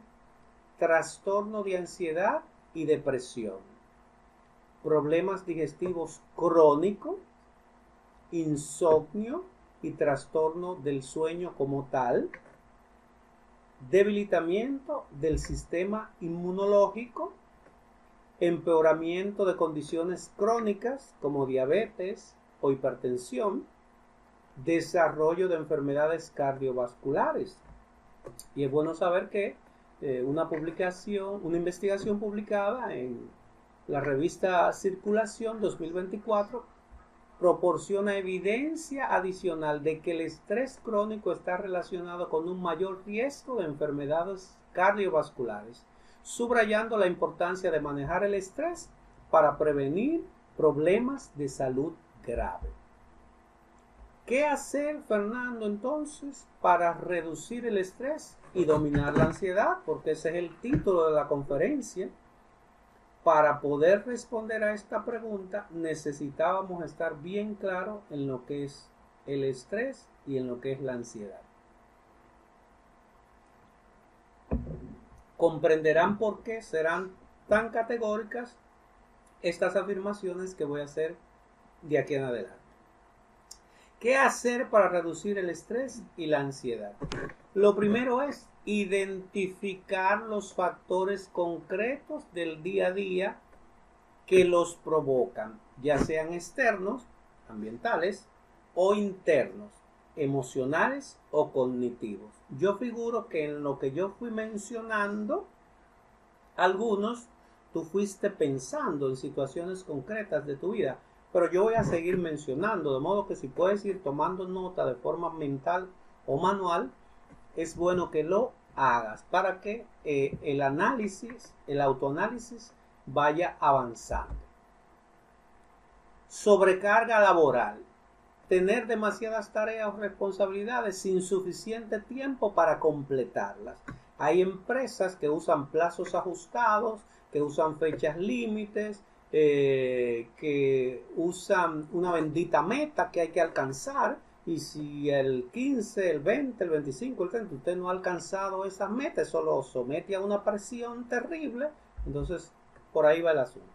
Speaker 1: trastorno de ansiedad y depresión, problemas digestivos crónicos, insomnio y trastorno del sueño como tal, debilitamiento del sistema inmunológico, empeoramiento de condiciones crónicas como diabetes o hipertensión, desarrollo de enfermedades cardiovasculares. Y es bueno saber que una investigación publicada en la revista Circulación 2024 proporciona evidencia adicional de que el estrés crónico está relacionado con un mayor riesgo de enfermedades cardiovasculares, subrayando la importancia de manejar el estrés para prevenir problemas de salud grave. ¿Qué hacer, Fernando, entonces, para reducir el estrés y dominar la ansiedad? Porque ese es el título de la conferencia. Para poder responder a esta pregunta, necesitábamos estar bien claros en lo que es el estrés y en lo que es la ansiedad. Comprenderán por qué serán tan categóricas estas afirmaciones que voy a hacer de aquí en adelante. ¿Qué hacer para reducir el estrés y la ansiedad? Lo primero es identificar los factores concretos del día a día que los provocan, ya sean externos, ambientales, o internos, emocionales o cognitivos. Yo figuro que en lo que yo fui mencionando Algunos tú fuiste pensando en situaciones concretas de tu vida, pero yo voy a seguir mencionando, de modo que si puedes ir tomando nota de forma mental o manual, es bueno que lo hagas para que el análisis, el autoanálisis vaya avanzando. Sobrecarga laboral. Tener demasiadas tareas o responsabilidades sin suficiente tiempo para completarlas. Hay empresas que usan plazos ajustados, que usan fechas límites, que usan una bendita meta que hay que alcanzar, y si el 15, el 20, el 25, el 30 usted no ha alcanzado esas metas, eso lo somete a una presión terrible. Entonces por ahí va el asunto.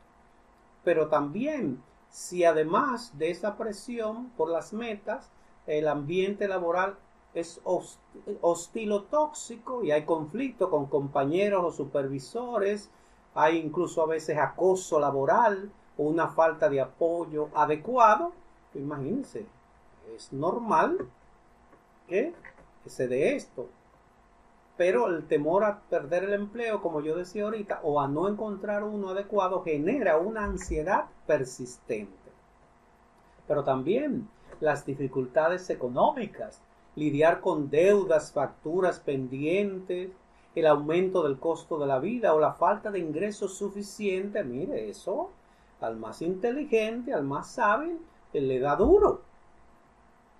Speaker 1: Pero también, si además de esa presión por las metas, el ambiente laboral es hostil o tóxico y hay conflicto con compañeros o supervisores, hay incluso a veces acoso laboral o una falta de apoyo adecuado, imagínense, es normal que se dé esto. Pero el temor a perder el empleo, como yo decía ahorita, o a no encontrar uno adecuado, genera una ansiedad persistente. Pero también las dificultades económicas, lidiar con deudas, facturas pendientes, el aumento del costo de la vida o la falta de ingresos suficientes, mire, eso al más inteligente, al más hábil, le da duro.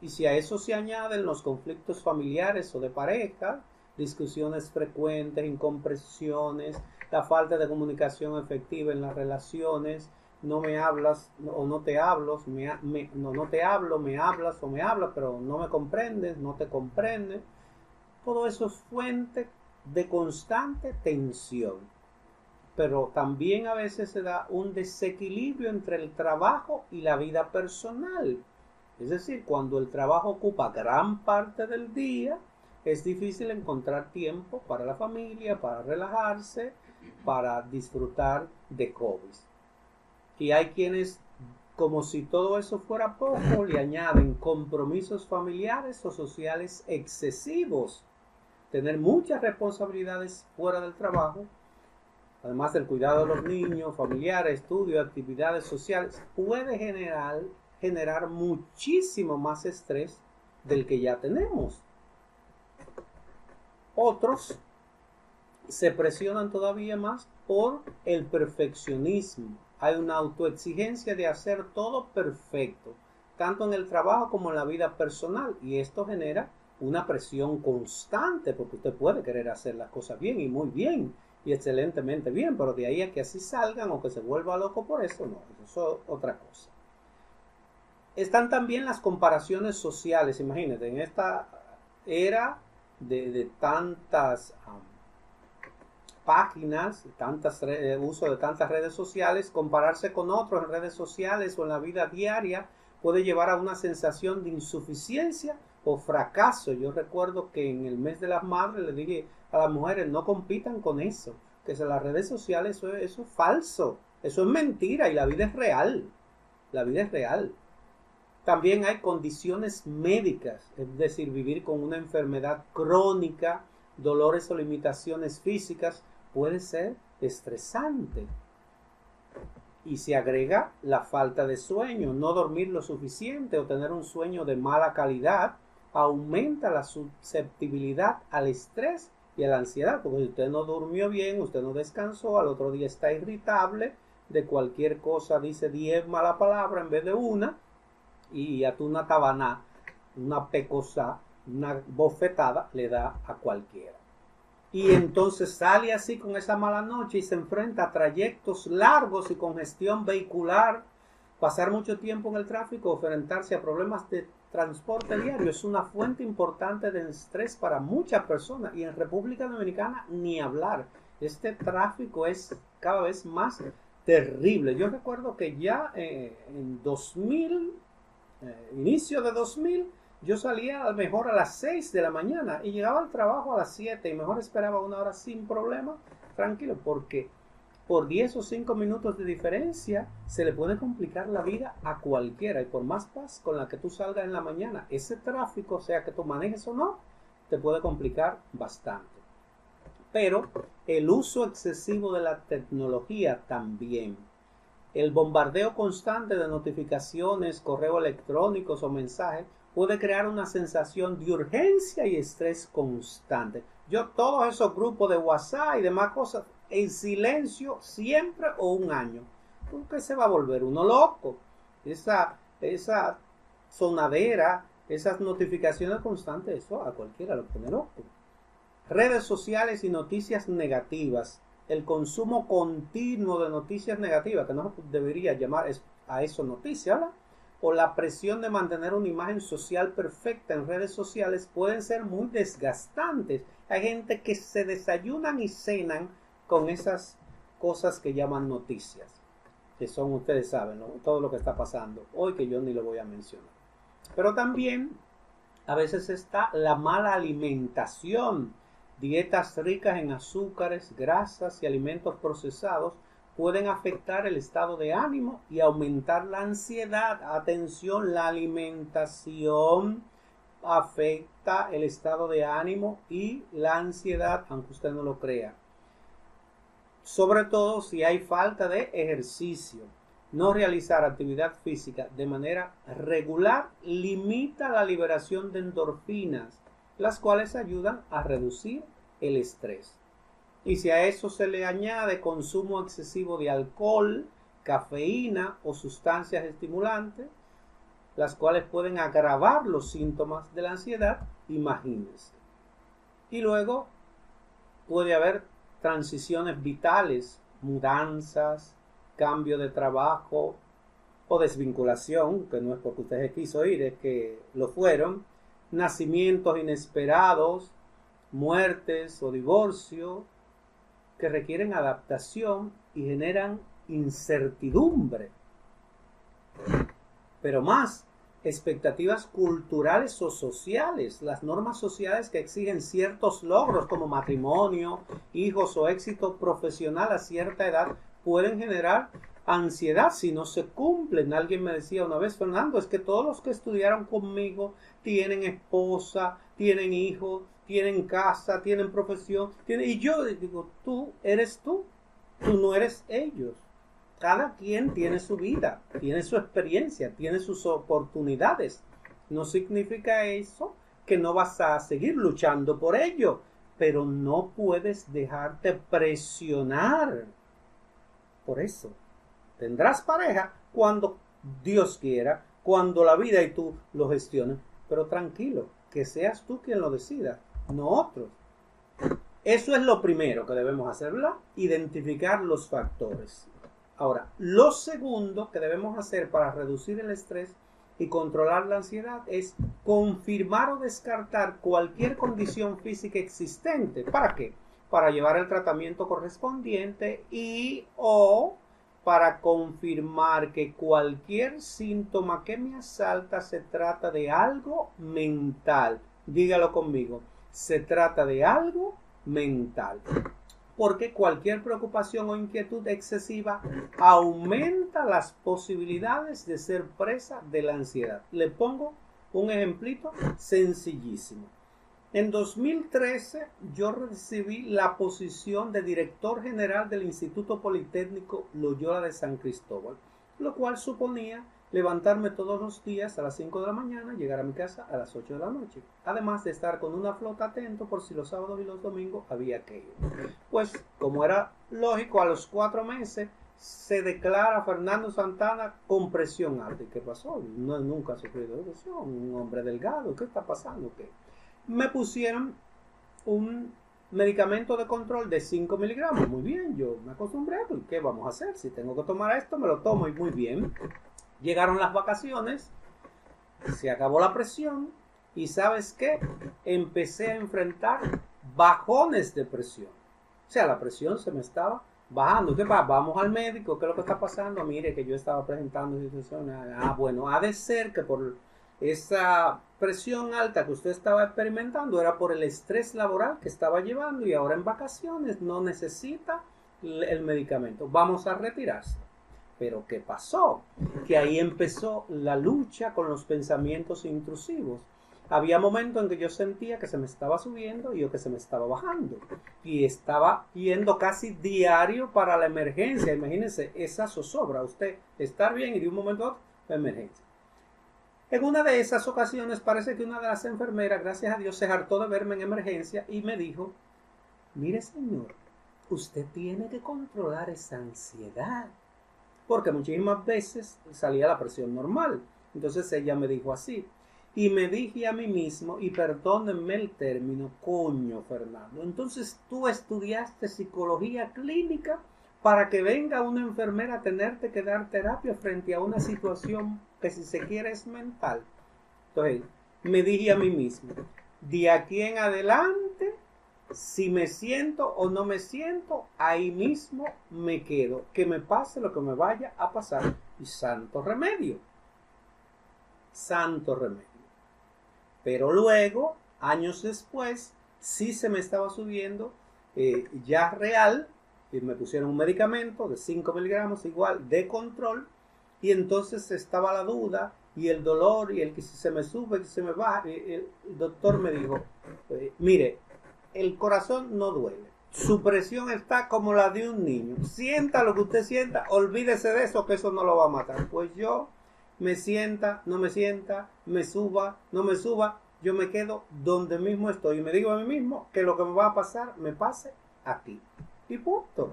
Speaker 1: Y si a eso se añaden los conflictos familiares o de pareja, discusiones frecuentes, incomprensiones, la falta de comunicación efectiva en las relaciones, no me hablas o no te hablo, no te hablo, me hablas o me hablas, pero no me comprendes, no te comprendes. Todo eso es fuente de constante tensión. Pero también a veces se da un desequilibrio entre el trabajo y la vida personal. Es decir, cuando el trabajo ocupa gran parte del día, es difícil encontrar tiempo para la familia, para relajarse, para disfrutar de hobbies. Y hay quienes, como si todo eso fuera poco, le añaden compromisos familiares o sociales excesivos. Tener muchas responsabilidades fuera del trabajo, además del cuidado de los niños, familiares, estudios, actividades sociales, puede generar muchísimo más estrés del que ya tenemos. Otros se presionan todavía más por el perfeccionismo. Hay una autoexigencia de hacer todo perfecto, tanto en el trabajo como en la vida personal, y esto genera una presión constante, porque usted puede querer hacer las cosas bien y muy bien y excelentemente bien, pero de ahí a que así salgan o que se vuelva loco por eso, no, eso es otra cosa. Están también las comparaciones sociales. Imagínate, en esta era de tantas páginas, uso de tantas redes sociales, compararse con otros en redes sociales o en la vida diaria puede llevar a una sensación de insuficiencia o fracaso. Yo recuerdo que en el mes de las madres le dije a las mujeres, no compitan con eso, que las redes sociales eso es falso, eso es mentira y la vida es real, la vida es real. También hay condiciones médicas, es decir, vivir con una enfermedad crónica, dolores o limitaciones físicas puede ser estresante. Y se agrega la falta de sueño, no dormir lo suficiente o tener un sueño de mala calidad aumenta la susceptibilidad al estrés y a la ansiedad, porque si usted no durmió bien, usted no descansó, al otro día está irritable, de cualquier cosa dice 10 malas palabras en vez de una, y a tú una tabaná, una pecosa, una bofetada le da a cualquiera. Y entonces sale así con esa mala noche y se enfrenta a trayectos largos y congestión vehicular, pasar mucho tiempo en el tráfico, enfrentarse a problemas de transporte diario. Es una fuente importante de estrés para muchas personas, y en República Dominicana ni hablar. Este tráfico es cada vez más terrible. Yo recuerdo que ya en 2000, inicio de 2000, yo salía a lo mejor a las 6 de la mañana y llegaba al trabajo a las 7 y mejor esperaba una hora sin problema, tranquilo, porque por 10 o 5 minutos de diferencia se le puede complicar la vida a cualquiera, y por más paz con la que tú salgas en la mañana, ese tráfico, sea que tú manejes o no, te puede complicar bastante. pero el uso excesivo de la tecnología también. El bombardeo constante de notificaciones, correos electrónicos o mensajes puede crear una sensación de urgencia y estrés constante. Yo todos esos grupos de WhatsApp y demás cosas en silencio siempre o un año. Porque se va a volver uno loco. Esa sonadera, esas notificaciones constantes, eso a cualquiera lo pone loco. Redes sociales y noticias negativas. El consumo continuo de noticias negativas, que no debería llamar a eso noticias, ¿verdad? O la presión de mantener una imagen social perfecta en redes sociales pueden ser muy desgastantes. Hay gente que se desayunan y cenan con esas cosas que llaman noticias, que son, ustedes saben, ¿no? Todo lo que está pasando hoy, que yo ni lo voy a mencionar. Pero también a veces está la mala alimentación. Dietas ricas en azúcares, grasas y alimentos procesados pueden afectar el estado de ánimo y aumentar la ansiedad. Atención, la alimentación afecta el estado de ánimo y la ansiedad, aunque usted no lo crea. Sobre todo si hay falta de ejercicio. No realizar actividad física de manera regular limita la liberación de endorfinas, las cuales ayudan a reducir el estrés. Y si a eso se le añade consumo excesivo de alcohol, cafeína o sustancias estimulantes, las cuales pueden agravar los síntomas de la ansiedad, imagínense. Y luego puede haber transiciones vitales, mudanzas, cambio de trabajo o desvinculación, que no es porque usted se quiso ir, es que lo fueron, nacimientos inesperados, muertes o divorcio, que requieren adaptación y generan incertidumbre. Pero más, expectativas culturales o sociales, las normas sociales que exigen ciertos logros como matrimonio, hijos o éxito profesional a cierta edad pueden generar ansiedad si no se cumplen. Alguien me decía una vez, Fernando, es que todos los que estudiaron conmigo tienen esposa, tienen hijos, tienen casa, tienen profesión, y yo digo, tú eres tú no eres ellos. Cada quien tiene su vida, tiene su experiencia, tiene sus oportunidades. No significa eso que no vas a seguir luchando por ello, pero no puedes dejarte presionar por eso. Tendrás pareja cuando Dios quiera, cuando la vida y tú lo gestiones, pero tranquilo, que seas tú quien lo decida, no otros. Eso es lo primero que debemos hacer, ¿verdad? Identificar los factores. Ahora, lo segundo que debemos hacer para reducir el estrés y controlar la ansiedad es confirmar o descartar cualquier condición física existente. ¿Para qué? Para llevar el tratamiento correspondiente y o para confirmar que cualquier síntoma que me asalta se trata de algo mental. Dígalo conmigo, se trata de algo mental. Porque cualquier preocupación o inquietud excesiva aumenta las posibilidades de ser presa de la ansiedad. Le pongo un ejemplito sencillísimo. En 2013 yo recibí la posición de director general del Instituto Politécnico Loyola de San Cristóbal, lo cual suponía levantarme todos los días a las 5 de la mañana, llegar a mi casa a las 8 de la noche, además de estar con una flota atento por si los sábados y los domingos había que ir. Pues, como era lógico, a los 4 meses se declara Fernando Santana con presión alta. ¿Y qué pasó? No, nunca ha sufrido de presión, un hombre delgado, ¿qué está pasando? ¿Qué? Me pusieron un medicamento de control de 5 miligramos, muy bien, yo me acostumbré, ¿y qué vamos a hacer? Si tengo que tomar esto, me lo tomo y muy bien. Llegaron las vacaciones, se acabó la presión y ¿sabes qué? Empecé a enfrentar bajones de presión. O sea, la presión se me estaba bajando. ¿Qué pasa? Vamos al médico, ¿qué es lo que está pasando? Mire que yo estaba presentando situaciones. Bueno, ha de ser que por esa presión alta que usted estaba experimentando era por el estrés laboral que estaba llevando y ahora en vacaciones no necesita el medicamento. Vamos a retirarse. Pero ¿qué pasó? Que ahí empezó la lucha con los pensamientos intrusivos. había momentos en que yo sentía que se me estaba subiendo y o que se me estaba bajando. Y estaba yendo casi diario para la emergencia. Imagínense esa zozobra, usted estar bien y de un momento a otro, la emergencia. En una de esas ocasiones parece que una de las enfermeras, gracias a Dios, se hartó de verme en emergencia y me dijo, mire señor, usted tiene que controlar esa ansiedad. Porque muchísimas veces salía la presión normal. Entonces ella me dijo así. Y me dije a mí mismo, y perdónenme el término, coño Fernando, entonces tú estudiaste psicología clínica para que venga una enfermera a tenerte que dar terapia frente a una situación que si se quiere es mental. Entonces me dije a mí mismo, de aquí en adelante, si me siento o no me siento, ahí mismo me quedo, que me pase lo que me vaya a pasar. Y santo remedio, santo remedio. Pero luego, años después, sí se me estaba subiendo ya real, y me pusieron un medicamento de 5 miligramos igual de control, y entonces estaba la duda y el dolor y el que si se me sube, que se me baja. El doctor me dijo, mire, el corazón no duele, su presión está como la de un niño, sienta lo que usted sienta, olvídese de eso, que eso no lo va a matar. Pues yo me sienta, no me sienta, me suba, no me suba, yo me quedo donde mismo estoy y me digo a mí mismo que lo que me va a pasar, me pase aquí. Y punto.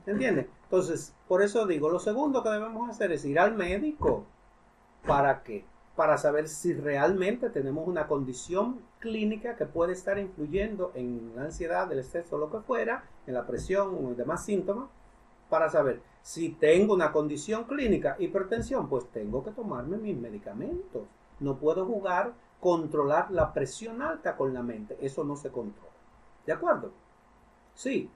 Speaker 1: ¿Entiendes? Entonces, por eso digo, lo segundo que debemos hacer es ir al médico. ¿Para qué? Para saber si realmente tenemos una condición clínica que puede estar influyendo en la ansiedad, el estrés o lo que fuera, en la presión o en demás síntomas, para saber si tengo una condición clínica, hipertensión, pues tengo que tomarme mis medicamentos. No puedo jugar, controlar la presión alta con la mente. Eso no se controla. ¿De acuerdo? Sí.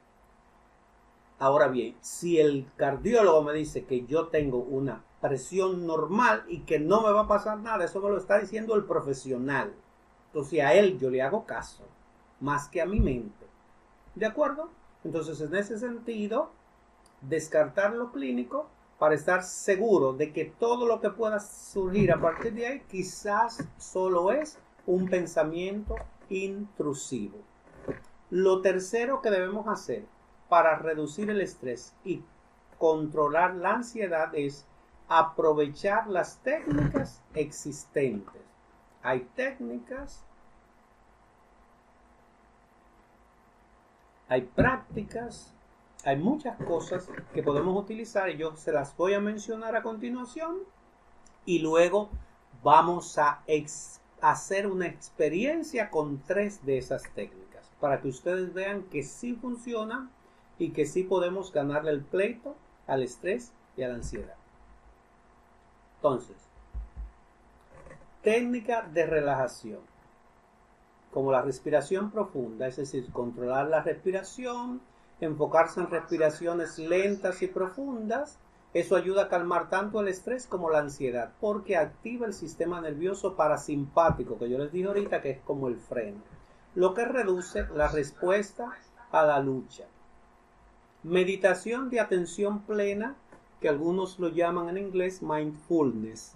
Speaker 1: Ahora bien, si el cardiólogo me dice que yo tengo una presión normal y que no me va a pasar nada, eso me lo está diciendo el profesional. Entonces a él yo le hago caso, más que a mi mente. ¿De acuerdo? Entonces en ese sentido, descartar lo clínico para estar seguro de que todo lo que pueda surgir a partir de ahí quizás solo es un pensamiento intrusivo. Lo tercero que debemos hacer para reducir el estrés y controlar la ansiedad es aprovechar las técnicas existentes. Hay técnicas, hay prácticas, hay muchas cosas que podemos utilizar y yo se las voy a mencionar a continuación y luego vamos a hacer una experiencia con 3 de esas técnicas para que ustedes vean que sí funcionan y que sí podemos ganarle el pleito al estrés y a la ansiedad. Entonces, técnica de relajación, como la respiración profunda, es decir, controlar la respiración, enfocarse en respiraciones lentas y profundas. Eso ayuda a calmar tanto el estrés como la ansiedad, porque activa el sistema nervioso parasimpático, que yo les dije ahorita que es como el freno, lo que reduce la respuesta a la lucha. Meditación de atención plena, que algunos lo llaman en inglés mindfulness.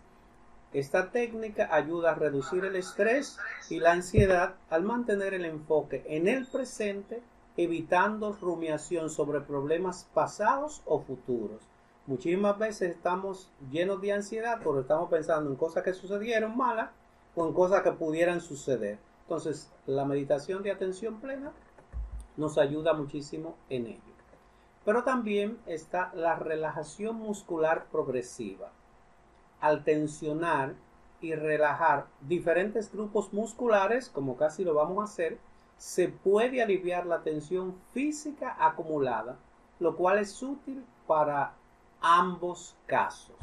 Speaker 1: Esta técnica ayuda a reducir el estrés y la ansiedad al mantener el enfoque en el presente, evitando rumiación sobre problemas pasados o futuros. Muchísimas veces estamos llenos de ansiedad porque estamos pensando en cosas que sucedieron malas o en cosas que pudieran suceder. Entonces, la meditación de atención plena nos ayuda muchísimo en ello. Pero también está la relajación muscular progresiva. Al tensionar y relajar diferentes grupos musculares, como casi lo vamos a hacer, se puede aliviar la tensión física acumulada, lo cual es útil para ambos casos.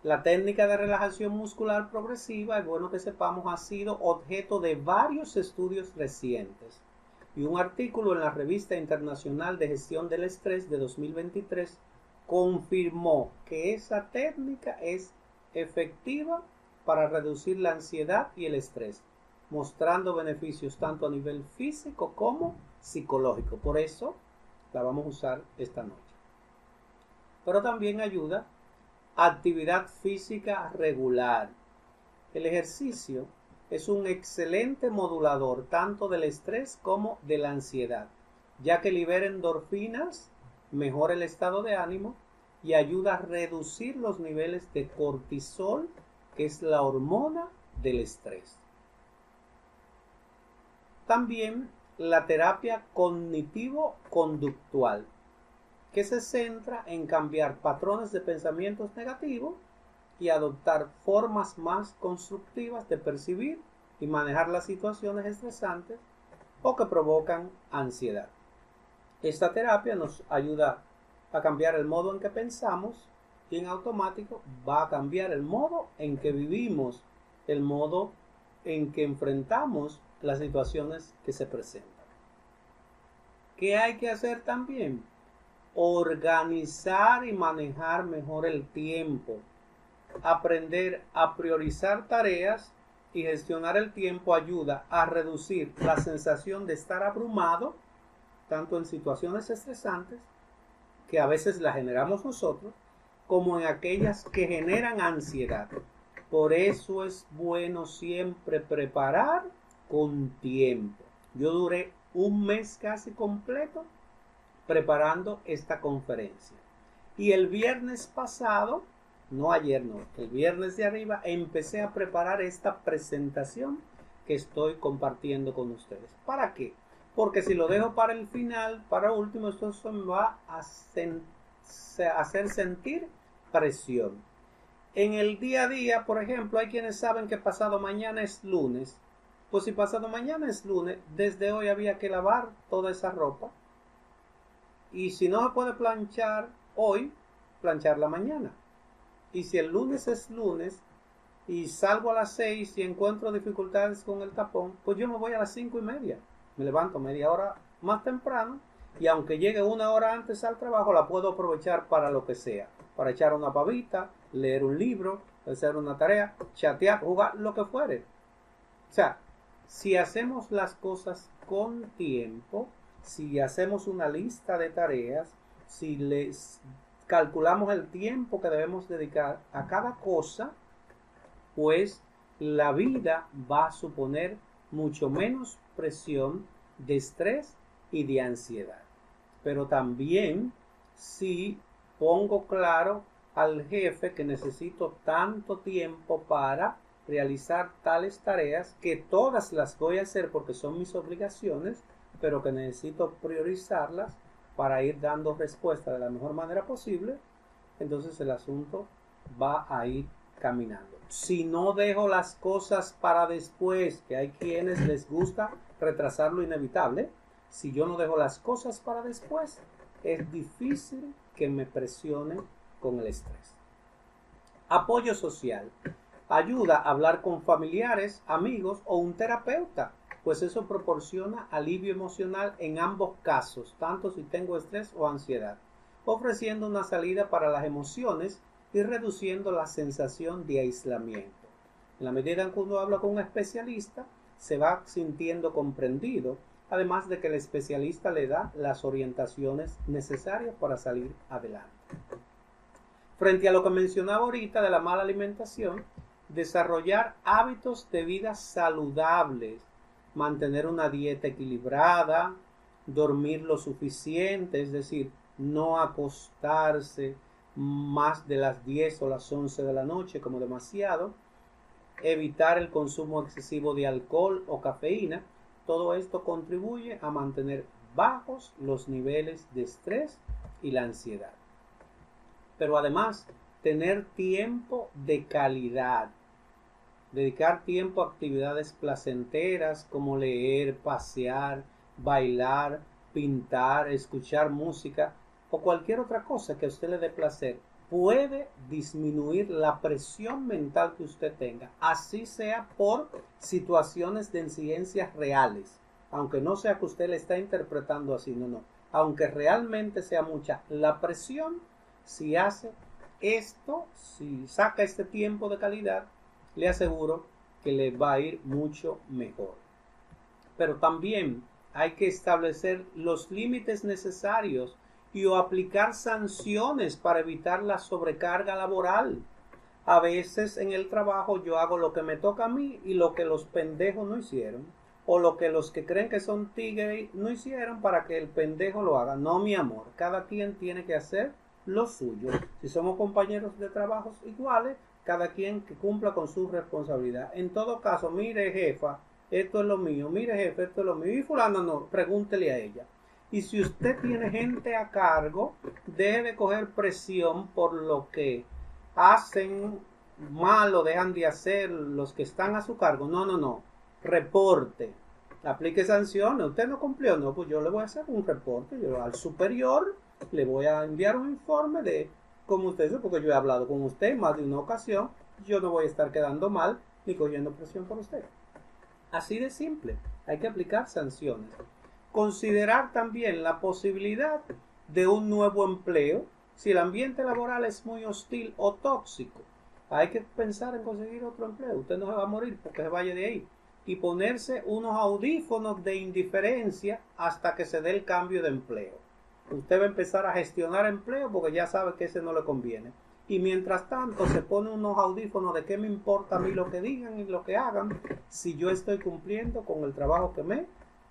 Speaker 1: La técnica de relajación muscular progresiva, es bueno que sepamos, ha sido objeto de varios estudios recientes. Y un artículo en la Revista Internacional de Gestión del Estrés de 2023 confirmó que esa técnica es efectiva para reducir la ansiedad y el estrés, mostrando beneficios tanto a nivel físico como psicológico. Por eso la vamos a usar esta noche. Pero también ayuda a actividad física regular. El ejercicio es un excelente modulador tanto del estrés como de la ansiedad, ya que libera endorfinas, mejora el estado de ánimo y ayuda a reducir los niveles de cortisol, que es la hormona del estrés. También la terapia cognitivo-conductual, que se centra en cambiar patrones de pensamientos negativos y adoptar formas más constructivas de percibir y manejar las situaciones estresantes o que provocan ansiedad. Esta terapia nos ayuda a cambiar el modo en que pensamos y en automático va a cambiar el modo en que vivimos, el modo en que enfrentamos las situaciones que se presentan. ¿Qué hay que hacer también? Organizar y manejar mejor el tiempo, aprender a priorizar tareas y gestionar el tiempo ayuda a reducir la sensación de estar abrumado, tanto en situaciones estresantes, que a veces la generamos nosotros, como en aquellas que generan ansiedad. Por eso es bueno siempre preparar con tiempo. Yo duré un mes casi completo preparando esta conferencia. Y el viernes pasado, no ayer, no, el viernes de arriba, empecé a preparar esta presentación que estoy compartiendo con ustedes. ¿Para qué? Porque si lo dejo para el final, para último, esto me va a hacer sentir presión. En el día a día, por ejemplo, hay quienes saben que pasado mañana es lunes. Pues si pasado mañana es lunes, desde hoy había que lavar toda esa ropa. Y si no se puede planchar hoy, plancharla mañana. Y si el lunes es lunes y salgo a las 6 y encuentro dificultades con el tapón, pues yo me voy a las 5:30. Me levanto media hora más temprano y aunque llegue una hora antes al trabajo, la puedo aprovechar para lo que sea. Para echar una pavita, leer un libro, hacer una tarea, chatear, jugar, lo que fuere. O sea, si hacemos las cosas con tiempo, si hacemos una lista de tareas, si les calculamos el tiempo que debemos dedicar a cada cosa, pues la vida va a suponer mucho menos presión de estrés y de ansiedad. Pero también si pongo claro al jefe que necesito tanto tiempo para realizar tales tareas, que todas las voy a hacer porque son mis obligaciones, pero que necesito priorizarlas para ir dando respuesta de la mejor manera posible, entonces el asunto va a ir caminando. Si no dejo las cosas para después, que hay quienes les gusta retrasar lo inevitable, si yo no dejo las cosas para después, es difícil que me presione con el estrés. Apoyo social. Ayuda a hablar con familiares, amigos o un terapeuta, pues eso proporciona alivio emocional en ambos casos, tanto si tengo estrés o ansiedad, ofreciendo una salida para las emociones y reduciendo la sensación de aislamiento. En la medida en que uno habla con un especialista, se va sintiendo comprendido, además de que el especialista le da las orientaciones necesarias para salir adelante. Frente a lo que mencionaba ahorita de la mala alimentación, desarrollar hábitos de vida saludables, mantener una dieta equilibrada, dormir lo suficiente, es decir, no acostarse más de las 10 o las 11 de la noche como demasiado, evitar el consumo excesivo de alcohol o cafeína, todo esto contribuye a mantener bajos los niveles de estrés y la ansiedad. Pero además, tener tiempo de calidad, dedicar tiempo a actividades placenteras como leer, pasear, bailar, pintar, escuchar música o cualquier otra cosa que a usted le dé placer, puede disminuir la presión mental que usted tenga, así sea por situaciones de incidencias reales, aunque no sea que usted le está interpretando así, no, aunque realmente sea mucha la presión, si hace esto, si saca este tiempo de calidad, le aseguro que le va a ir mucho mejor. Pero también hay que establecer los límites necesarios y o aplicar sanciones para evitar la sobrecarga laboral. A veces en el trabajo yo hago lo que me toca a mí y lo que los pendejos no hicieron. O lo que los que creen que son tigres no hicieron para que el pendejo lo haga. No, mi amor. Cada quien tiene que hacer lo suyo. Si somos compañeros de trabajos iguales, cada quien que cumpla con su responsabilidad. En todo caso, mire jefa, esto es lo mío. Mire jefe, esto es lo mío. Y fulano no, pregúntele a ella. Y si usted tiene gente a cargo, deje de coger presión por lo que hacen mal o dejan de hacer los que están a su cargo. No, no, no. Reporte. Aplique sanciones. Usted no cumplió. No, pues yo le voy a hacer un reporte. Yo al superior le voy a enviar un informe de cómo usted hizo, porque yo he hablado con usted más de una ocasión. Yo no voy a estar quedando mal ni cogiendo presión por usted. Así de simple. Hay que aplicar sanciones. Considerar también la posibilidad de un nuevo empleo si el ambiente laboral es muy hostil o tóxico. Hay que pensar en conseguir otro empleo. Usted no se va a morir porque se vaya de ahí. Y ponerse unos audífonos de indiferencia hasta que se dé el cambio de empleo. Usted va a empezar a gestionar empleo porque ya sabe que ese no le conviene. Y mientras tanto se pone unos audífonos de qué me importa a mí lo que digan y lo que hagan si yo estoy cumpliendo con el trabajo que me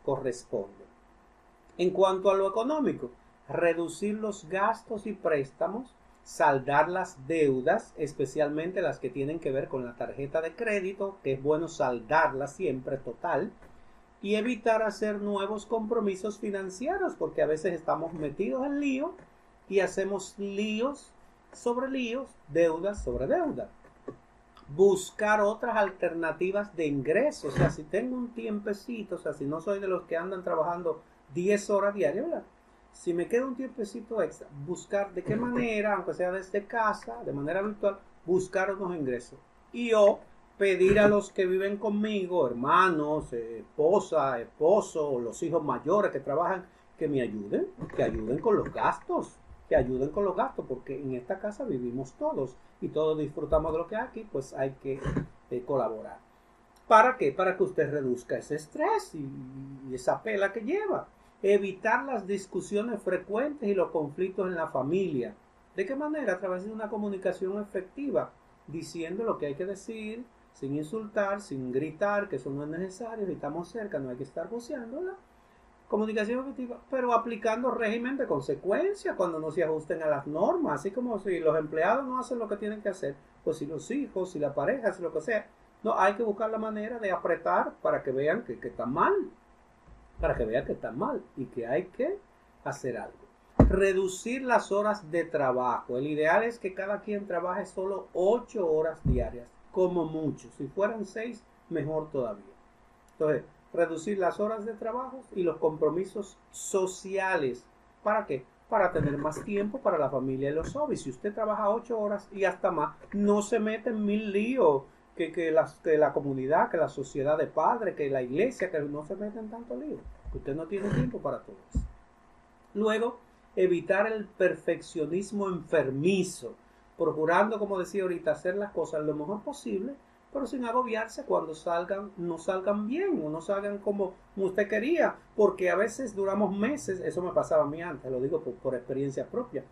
Speaker 1: corresponde. En cuanto a lo económico, reducir los gastos y préstamos, saldar las deudas, especialmente las que tienen que ver con la tarjeta de crédito, que es bueno saldarlas siempre total, y evitar hacer nuevos compromisos financieros, porque a veces estamos metidos en lío y hacemos líos, deudas sobre deuda. Buscar otras alternativas de ingresos, o sea, si tengo un tiempecito, o sea, si no soy de los que andan trabajando 10 horas diarias, ¿verdad? Si me queda un tiempecito extra, buscar de qué manera, aunque sea desde casa, de manera virtual, buscar unos ingresos. Y o pedir a los que viven conmigo, hermanos, esposa, esposo, los hijos mayores que trabajan, que me ayuden, que ayuden con los gastos, porque en esta casa vivimos todos y todos disfrutamos de lo que hay aquí, pues hay que colaborar. ¿Para qué? Para que usted reduzca ese estrés y esa pela que lleva. Evitar las discusiones frecuentes y los conflictos en la familia. ¿De qué manera? A través de una comunicación efectiva, diciendo lo que hay que decir, sin insultar, sin gritar, que eso no es necesario, si estamos cerca, no hay que estar voceándola. Comunicación efectiva, pero aplicando régimen de consecuencia cuando no se ajusten a las normas, así como si los empleados no hacen lo que tienen que hacer, pues si los hijos, si la pareja, si lo que sea, no, hay que buscar la manera de apretar para que vean que está mal, y que hay que hacer algo. Reducir las horas de trabajo. El ideal es que cada quien trabaje solo 8 horas diarias, como mucho. Si fueran 6, mejor todavía. Entonces, reducir las horas de trabajo y los compromisos sociales. ¿Para qué? Para tener más tiempo para la familia y los hobbies. Si usted trabaja 8 horas y hasta más, no se mete en 1000 líos. Que la comunidad, que la sociedad de padres, que la iglesia, que no se meten en tanto lío. Usted no tiene tiempo para todo eso. Luego, evitar el perfeccionismo enfermizo, procurando, como decía ahorita, hacer las cosas lo mejor posible, pero sin agobiarse cuando no salgan bien o no salgan como usted quería, porque a veces duramos meses, eso me pasaba a mí antes, lo digo por experiencia propia,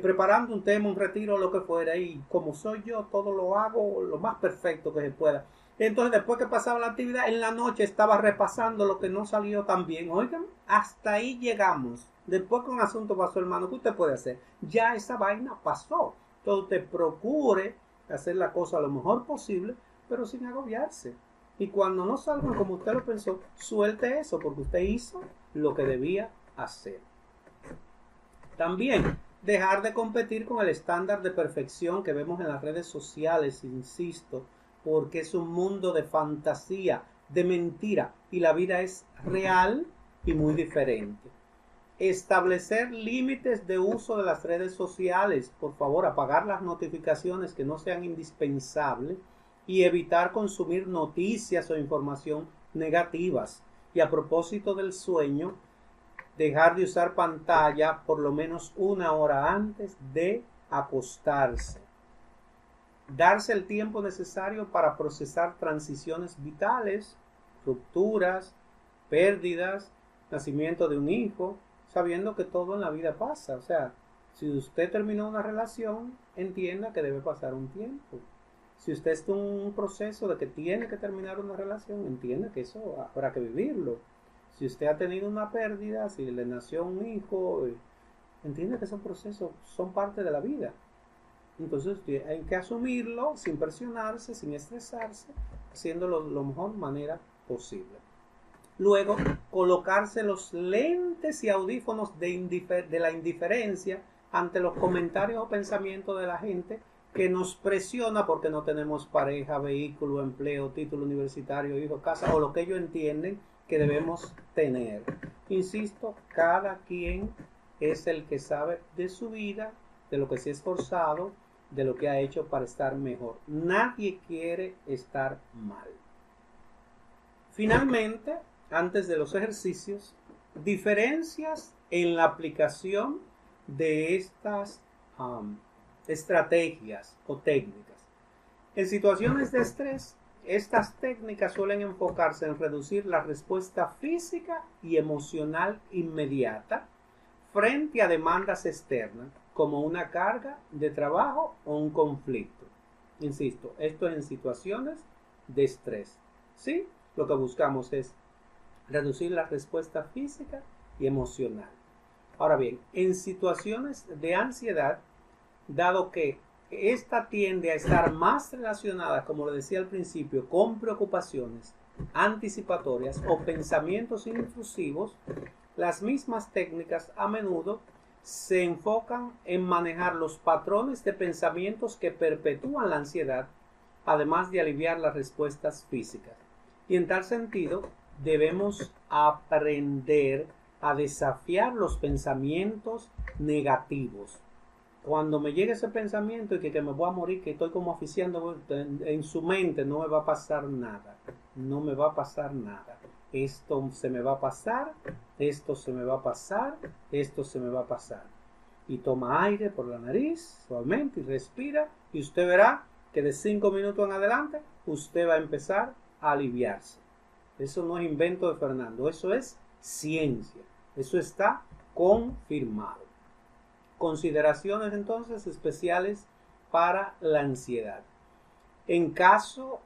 Speaker 1: preparando un tema, un retiro, lo que fuera, y como soy yo, todo lo hago lo más perfecto que se pueda. Entonces, después que pasaba la actividad, en la noche estaba repasando lo que no salió tan bien. Oigan, hasta ahí llegamos. Después que un asunto pasó, hermano, ¿qué usted puede hacer? Ya esa vaina pasó. Entonces, usted procure hacer la cosa lo mejor posible, pero sin agobiarse. Y cuando no salgan como usted lo pensó, suelte eso, porque usted hizo lo que debía hacer. También, dejar de competir con el estándar de perfección que vemos en las redes sociales, insisto, porque es un mundo de fantasía, de mentira, y la vida es real y muy diferente. Establecer límites de uso de las redes sociales, por favor, apagar las notificaciones que no sean indispensables y evitar consumir noticias o información negativas. Y a propósito del sueño, dejar de usar pantalla por lo menos 1 hora antes de acostarse. Darse el tiempo necesario para procesar transiciones vitales, rupturas, pérdidas, nacimiento de un hijo, sabiendo que todo en la vida pasa. O sea, si usted terminó una relación, entienda que debe pasar un tiempo. Si usted está en un proceso de que tiene que terminar una relación, entienda que eso habrá que vivirlo. Si usted ha tenido una pérdida, si le nació un hijo, entienda que esos procesos son parte de la vida. Entonces hay que asumirlo sin presionarse, sin estresarse, haciéndolo de la mejor manera posible. Luego, colocarse los lentes y audífonos de la indiferencia ante los comentarios o pensamientos de la gente que nos presiona porque no tenemos pareja, vehículo, empleo, título universitario, hijo, casa o lo que ellos entienden que debemos tener. Insisto, cada quien es el que sabe de su vida, de lo que se ha esforzado, de lo que ha hecho para estar mejor. Nadie quiere estar mal. Finalmente, antes de los ejercicios, diferencias en la aplicación de estas estrategias o técnicas. En situaciones de estrés, estas técnicas suelen enfocarse en reducir la respuesta física y emocional inmediata frente a demandas externas, como una carga de trabajo o un conflicto. Insisto, esto es en situaciones de estrés. ¿Sí? Lo que buscamos es reducir la respuesta física y emocional. Ahora bien, en situaciones de ansiedad, dado que esta tiende a estar más relacionada, como lo decía al principio, con preocupaciones anticipatorias o pensamientos intrusivos, las mismas técnicas a menudo se enfocan en manejar los patrones de pensamientos que perpetúan la ansiedad, además de aliviar las respuestas físicas. Y en tal sentido, debemos aprender a desafiar los pensamientos negativos. Cuando me llegue ese pensamiento y que me voy a morir, que estoy como oficiando en su mente, no me va a pasar nada. No me va a pasar nada. Esto se me va a pasar, esto se me va a pasar, esto se me va a pasar. Y toma aire por la nariz, suavemente, y respira, y usted verá que de 5 minutos en adelante, usted va a empezar a aliviarse. Eso no es invento de Fernando, eso es ciencia. Eso está confirmado. Consideraciones entonces especiales para la ansiedad. En caso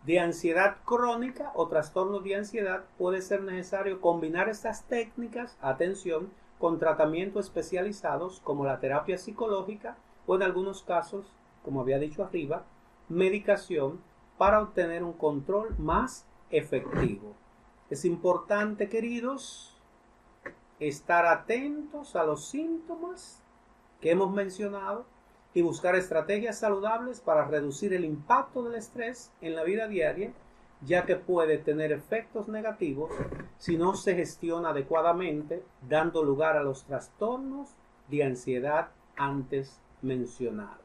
Speaker 1: de ansiedad crónica o trastorno de ansiedad, puede ser necesario combinar estas técnicas, atención, con tratamientos especializados como la terapia psicológica o en algunos casos, como había dicho arriba, medicación para obtener un control más efectivo. Es importante, queridos, estar atentos a los síntomas que hemos mencionado y buscar estrategias saludables para reducir el impacto del estrés en la vida diaria, ya que puede tener efectos negativos si no se gestiona adecuadamente, dando lugar a los trastornos de ansiedad antes mencionados.